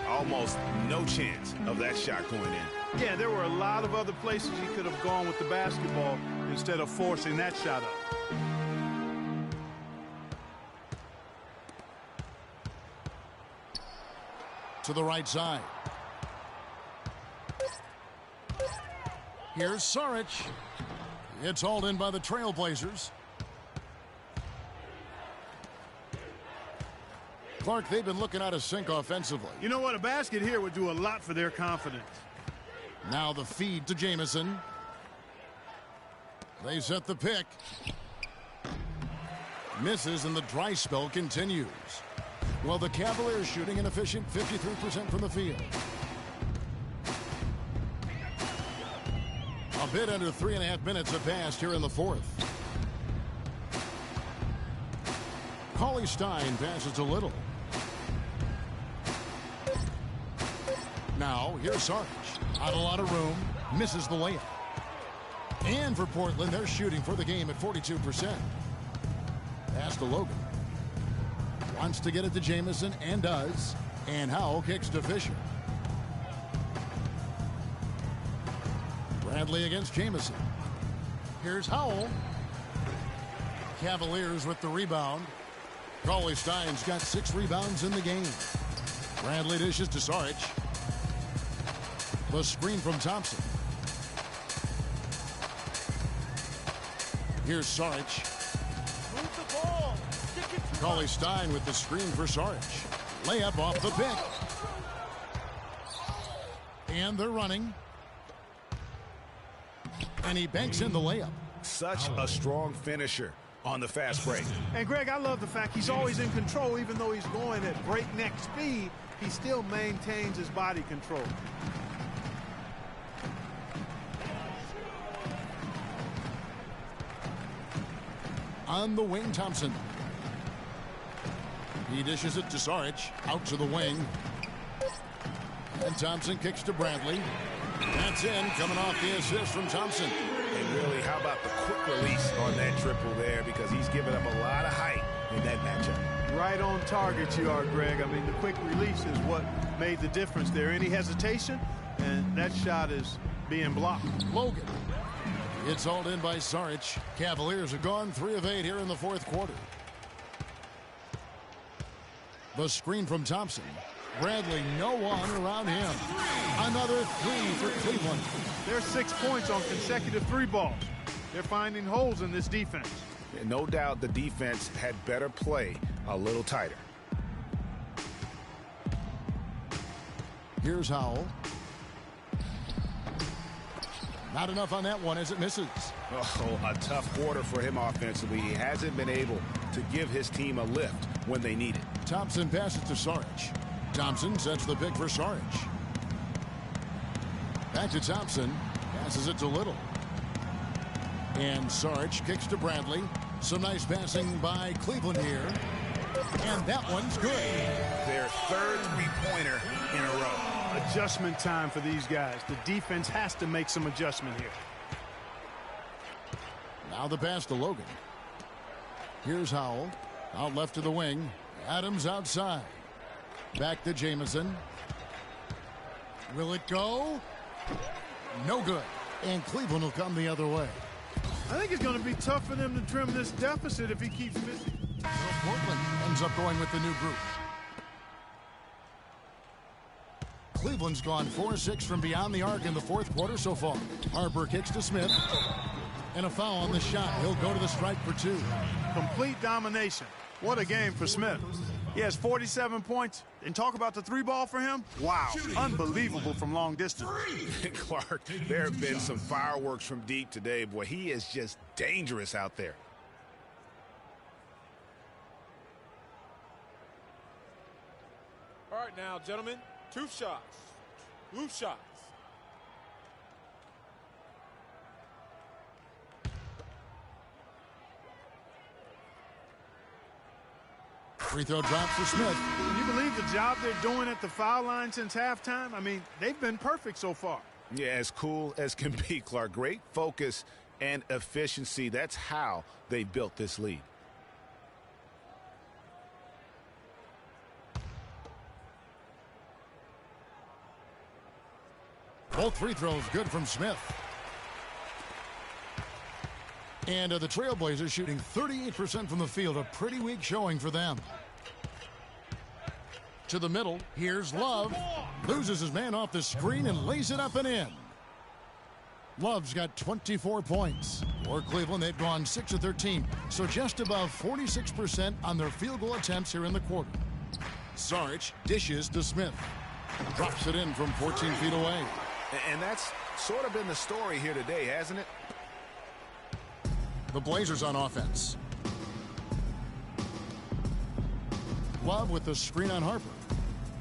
Almost no chance of that shot going in. Yeah, there were a lot of other places he could have gone with the basketball instead of forcing that shot up. To the right side. Here's Saric. It's hauled in by the Trailblazers. Clark, they've been looking out of sync offensively. You know what? A basket here would do a lot for their confidence. Now the feed to Jamison. They set the pick. Misses, and the dry spell continues. Well, the Cavaliers shooting an efficient 53% from the field. A bit under 3.5 minutes have passed here in the fourth. Cauley-Stein passes to Little. Now, here's Saric. Not a lot of room. Misses the layup. And for Portland, they're shooting for the game at 42%. Pass to Logan. Wants to get it to Jamison, and does. And Howell kicks to Fisher. Bradley against Jamison. Here's Howell. Cavaliers with the rebound. Cauley-Stein's got 6 rebounds in the game. Bradley dishes to Saric. The screen from Thompson. Here's Saric. Move the ball. Cauley-Stein with the screen for Saric. Layup off the pick. And they're running. And he banks in the layup. Such a strong finisher on the fast break. And Greg, I love the fact he's always in control. Even though he's going at breakneck speed, he still maintains his body control. On the wing, Thompson. He dishes it to Saric. Out to the wing. And Thompson kicks to Bradley. That's in, coming off the assist from Thompson. And really, how about the quick release on that triple there, because he's given up a lot of height in that matchup. Right on target you are, Greg. I mean, the quick release is what made the difference there. Any hesitation, and that shot is being blocked. Logan. It's hauled in by Saric. Cavaliers are gone 3 of 8 here in the fourth quarter. The screen from Thompson. Bradley, no one around him. Another three for Cleveland. There's 6 points on consecutive three balls. They're finding holes in this defense. No doubt the defense had better play a little tighter. Here's Howell. Not enough on that one as it misses. Oh, a tough quarter for him offensively. He hasn't been able to give his team a lift when they need it. Thompson passes to Saric. Thompson sets the pick for Saric. Back to Thompson. Passes it to Little. And Saric kicks to Bradley. Some nice passing by Cleveland here. And that one's good. Their third three-pointer in a row. Adjustment time for these guys. The defense has to make some adjustment here. Now the pass to Logan. Here's Howell. Out left to the wing. Adams outside. Back to Jamison. Will it go? No good. And Cleveland will come the other way. I think it's going to be tough for them to trim this deficit if he keeps missing. So Portland ends up going with the new group. Cleveland's gone 4-6 from beyond the arc in the fourth quarter so far. Harper kicks to Smith. And a foul on the shot. He'll go to the strike for two. Complete domination. What a game for Smith. He has 47 points. And talk about the three ball for him. Wow. Unbelievable from long distance. Clark, there have been some fireworks from deep today. Boy, he is just dangerous out there. All right now, gentlemen, 2 shots. 2 shots. Free throw drop for Smith. Can you believe the job they're doing at the foul line since halftime? I mean, they've been perfect so far. Yeah, as cool as can be, Clark. Great focus and efficiency. That's how they built this lead. Both free throws good from Smith. And the Trailblazers shooting 38% from the field. A pretty weak showing for them. To the middle. Here's Love. Loses his man off the screen and lays it up and in. Love's got 24 points. For Cleveland, they've gone 6 of 13. So just above 46% on their field goal attempts here in the quarter. Saric dishes to Smith. Drops it in from 14 feet away. And that's sort of been the story here today, hasn't it? The Blazers on offense. Love with the screen on Harper.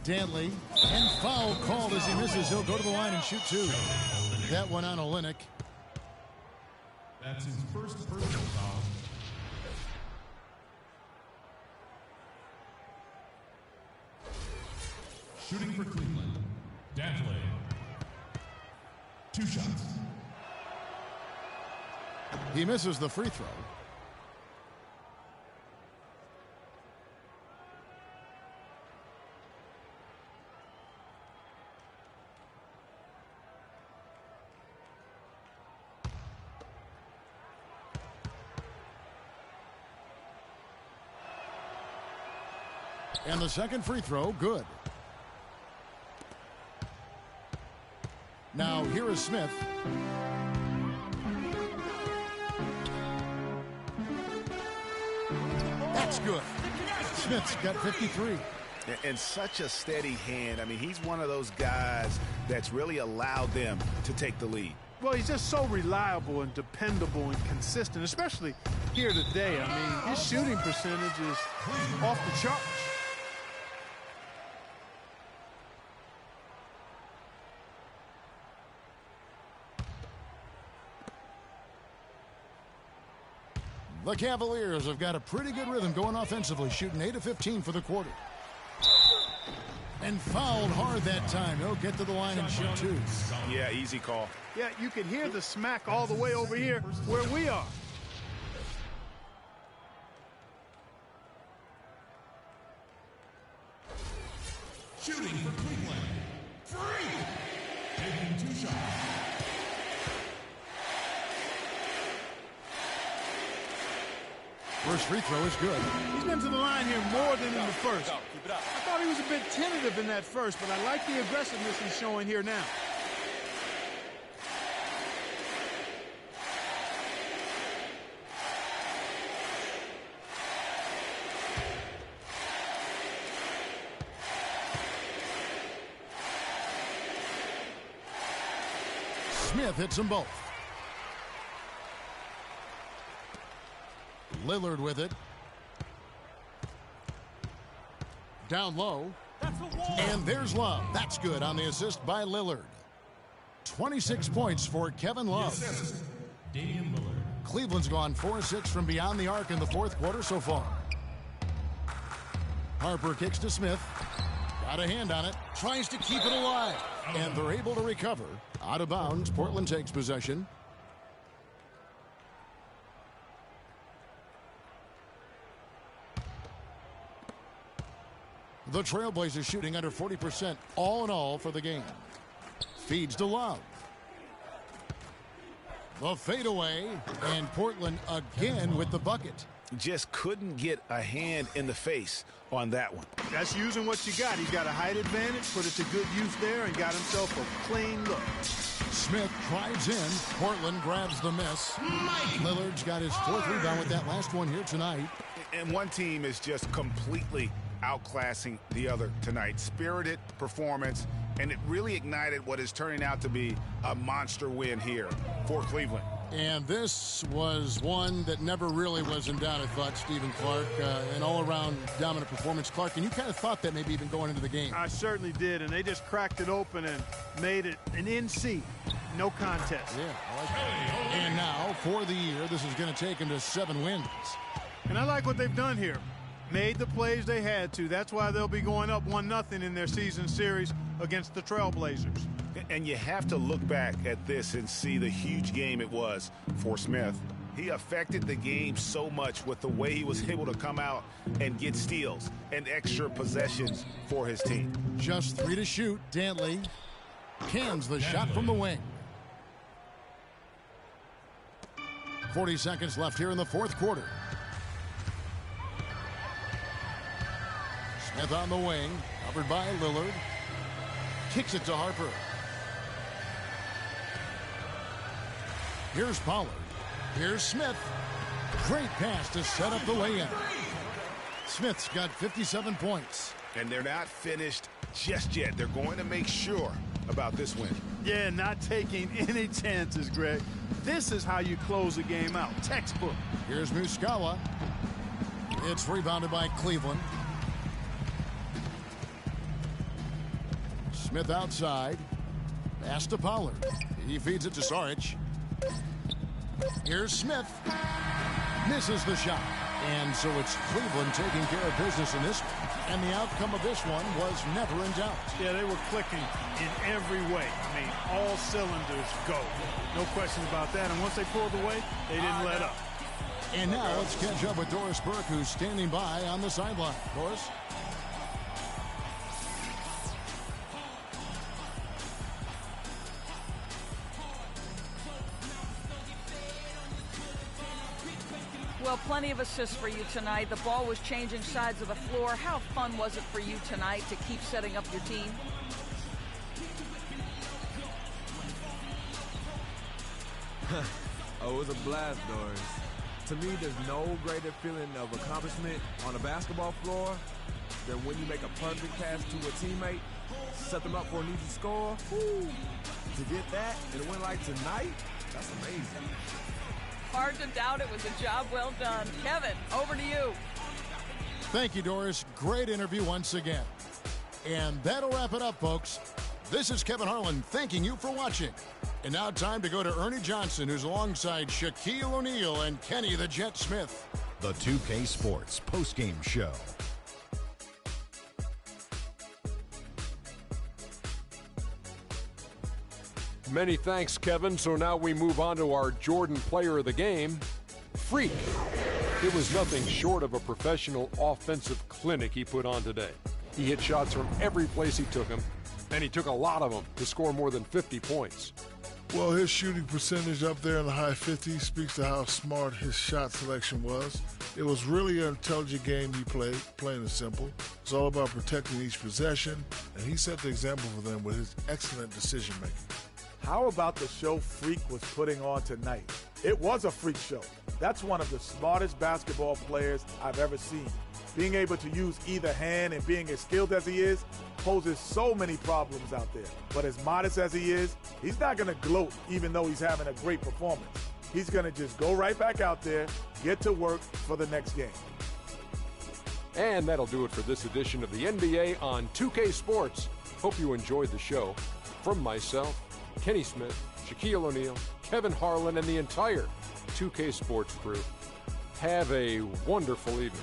Dantley, and foul called as he misses. He'll go to the line and shoot two. That one on Olynyk. That's his first personal foul. Shooting for Cleveland, Dantley. 2 shots. He misses the free throw. And the second free throw, good. Now here is Smith. That's good. Smith's got 53. And such a steady hand. I mean, he's one of those guys that's really allowed them to take the lead. Well, he's just so reliable and dependable and consistent, especially here today. I mean, his shooting percentage is off the charts. The Cavaliers have got a pretty good rhythm going offensively, shooting 8 of 15 for the quarter. And fouled hard that time. He'll get to the line and shoot two. Yeah, easy call. Yeah, you can hear the smack all the way over here where we are. Shooting for Cleveland. Free. Taking 2 shots. First free throw is good. He's been to the line here more than in the first. I thought he was a bit tentative in that first, but I like the aggressiveness he's showing here now. Smith hits them both. Lillard with it. Down low. And there's Love. That's good on the assist by Lillard. 26 points for Kevin Love. Cleveland's gone 4-6 from beyond the arc in the fourth quarter so far. Harper kicks to Smith. Got a hand on it. Tries to keep it alive. And they're able to recover. Out of bounds. Portland takes possession. The Trailblazers shooting under 40% all in all for the game. Feeds to Love. The fadeaway, and Portland again with the bucket. Just couldn't get a hand in the face on that one. That's using what you got. He's got a height advantage, put it to good use there, and got himself a clean look. Smith drives in. Portland grabs the miss. Lillard's got his fourth rebound with that last one here tonight. And one team is just completely outclassing the other tonight. Spirited performance, and it really ignited what is turning out to be a monster win here for Cleveland. And this was one that never really was in doubt, I thought, Stephen Clark. An all-around dominant performance. Clark, and you kind of thought that maybe even going into the game. I certainly did, and they just cracked it open and made it an NC. No contest. Yeah, I like that. And now, for the year, this is going to take them to 7 wins. And I like what they've done here. Made the plays they had to. That's why they'll be going up 1-0 in their season series against the Trailblazers. And you have to look back at this and see the huge game it was for Smith. He affected the game so much with the way he was able to come out and get steals and extra possessions for his team. Just 3 to shoot. Dantley cans the shot from the wing. 40 seconds left here in the fourth quarter. Smith on the wing, covered by Lillard. Kicks it to Harper. Here's Pollard. Here's Smith. Great pass to set up the lay-in. Smith's got 57 points. And they're not finished just yet. They're going to make sure about this win. Yeah, not taking any chances, Greg. This is how you close a game out. Textbook. Here's Muscala. It's rebounded by Cleveland. Smith outside. Pass to Pollard. He feeds it to Saric. Here's Smith. Misses the shot. And so it's Cleveland taking care of business in this one. And the outcome of this one was never in doubt. Yeah, they were clicking in every way. I mean, all cylinders go. No questions about that. And once they pulled away, they didn't let up. And now let's catch up with Doris Burke, who's standing by on the sideline. Doris? Well, plenty of assists for you tonight. The ball was changing sides of the floor. How fun was it for you tonight to keep setting up your team? Oh, it was a blast, Doris. To me, there's no greater feeling of accomplishment on a basketball floor than when you make a perfect pass to a teammate, set them up for an easy score. Woo. To get that and win like tonight, that's amazing. Hard to doubt it was a job well done. Kevin, over to you. Thank you, Doris. Great interview once again. And that'll wrap it up, folks. This is Kevin Harlan thanking you for watching. And now time to go to Ernie Johnson, who's alongside Shaquille O'Neal and Kenny the Jet Smith. The 2K Sports postgame show. Many thanks, Kevin. So now we move on to our Jordan player of the game, Freak. It was nothing short of a professional offensive clinic he put on today. He hit shots from every place he took them, and he took a lot of them to score more than 50 points. Well, his shooting percentage up there in the high 50s speaks to how smart his shot selection was. It was really an intelligent game he played, plain and simple. It's all about protecting each possession, and he set the example for them with his excellent decision-making. How about the show Freak was putting on tonight? It was a freak show. That's one of the smartest basketball players I've ever seen. Being able to use either hand and being as skilled as he is poses so many problems out there. But as modest as he is, he's not going to gloat even though he's having a great performance. He's going to just go right back out there, get to work for the next game. And that'll do it for this edition of the NBA on 2K Sports. Hope you enjoyed the show. From myself, Kenny Smith, Shaquille O'Neal, Kevin Harlan, and the entire 2K Sports crew, have a wonderful evening.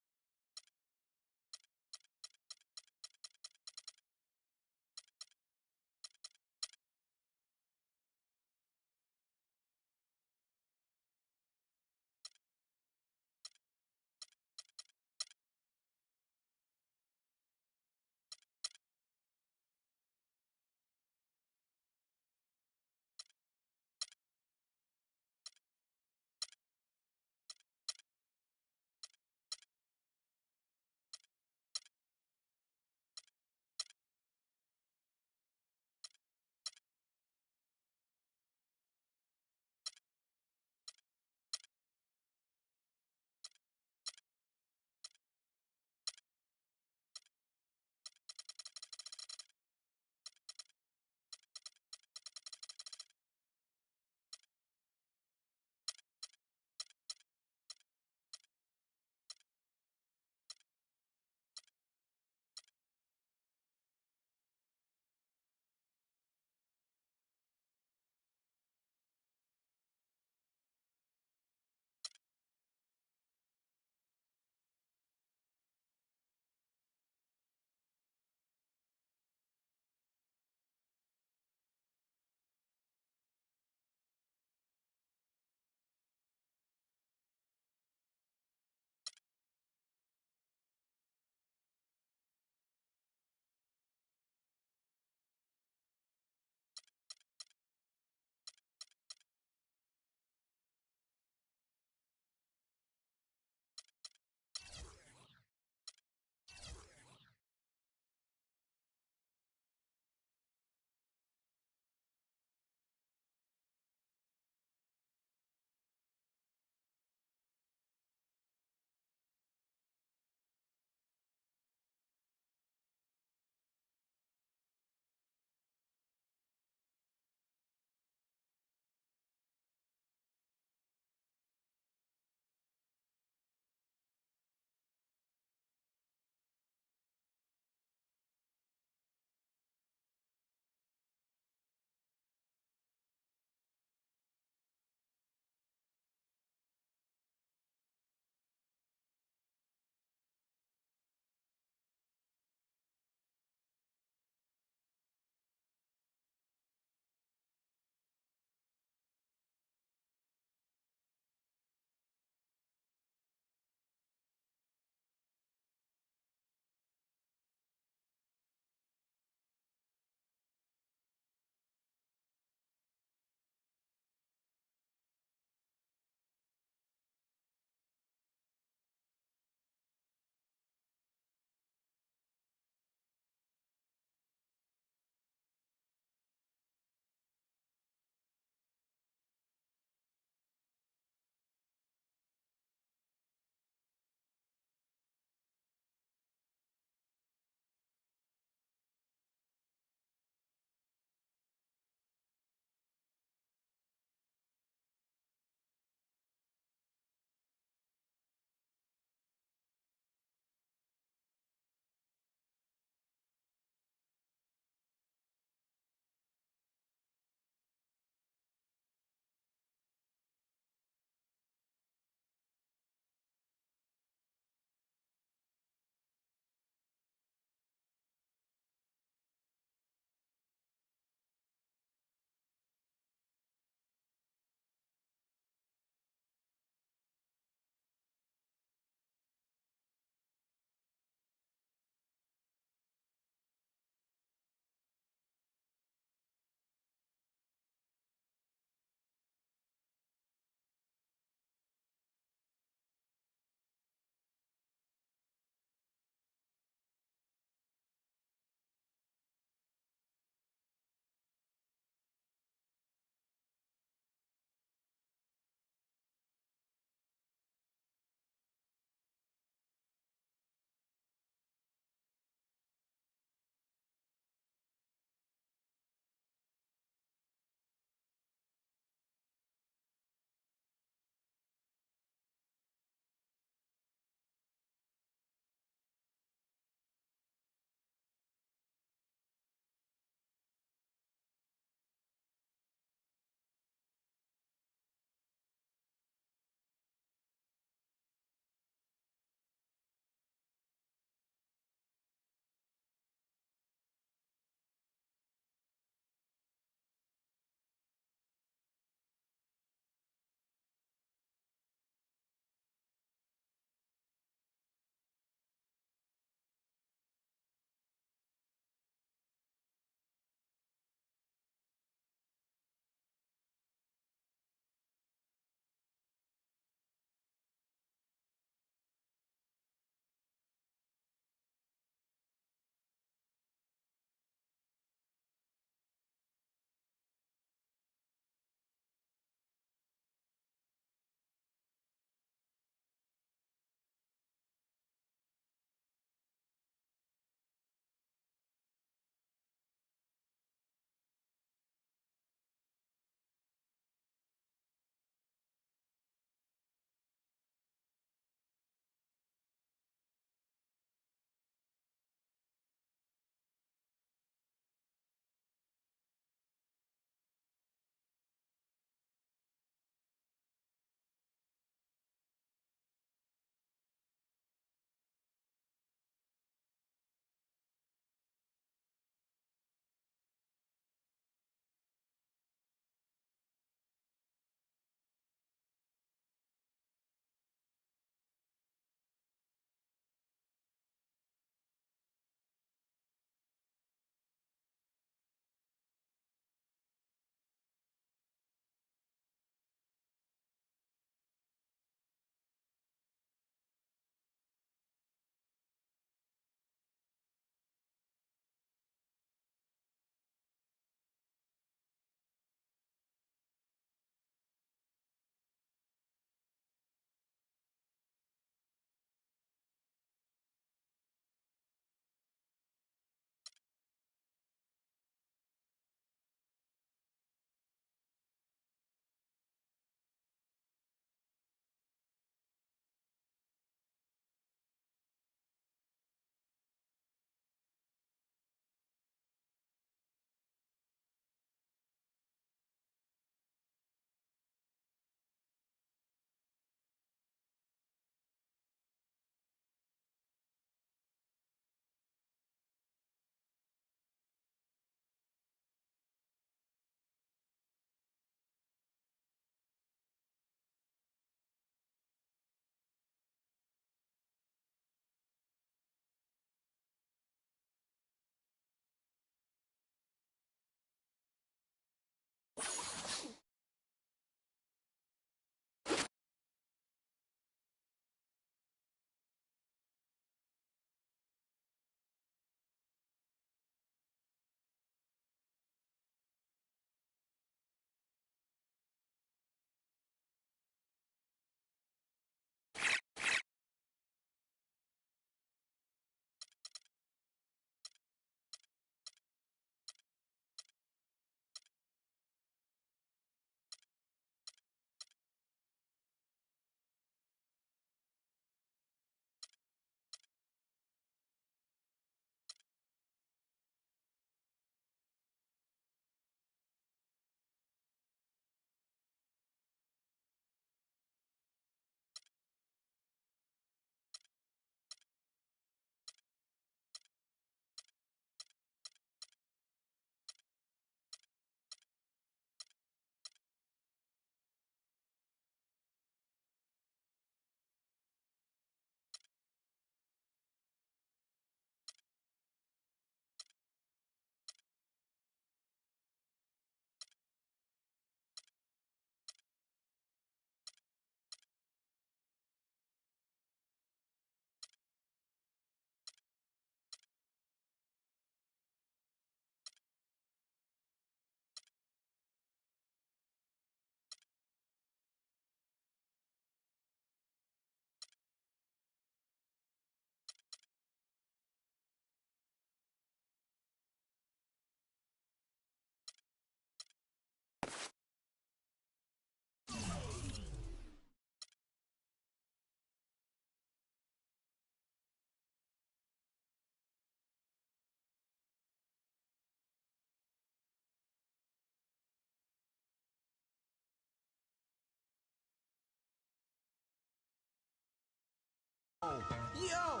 Yo,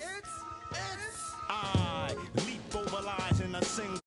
it's. I leap over lies and I sing.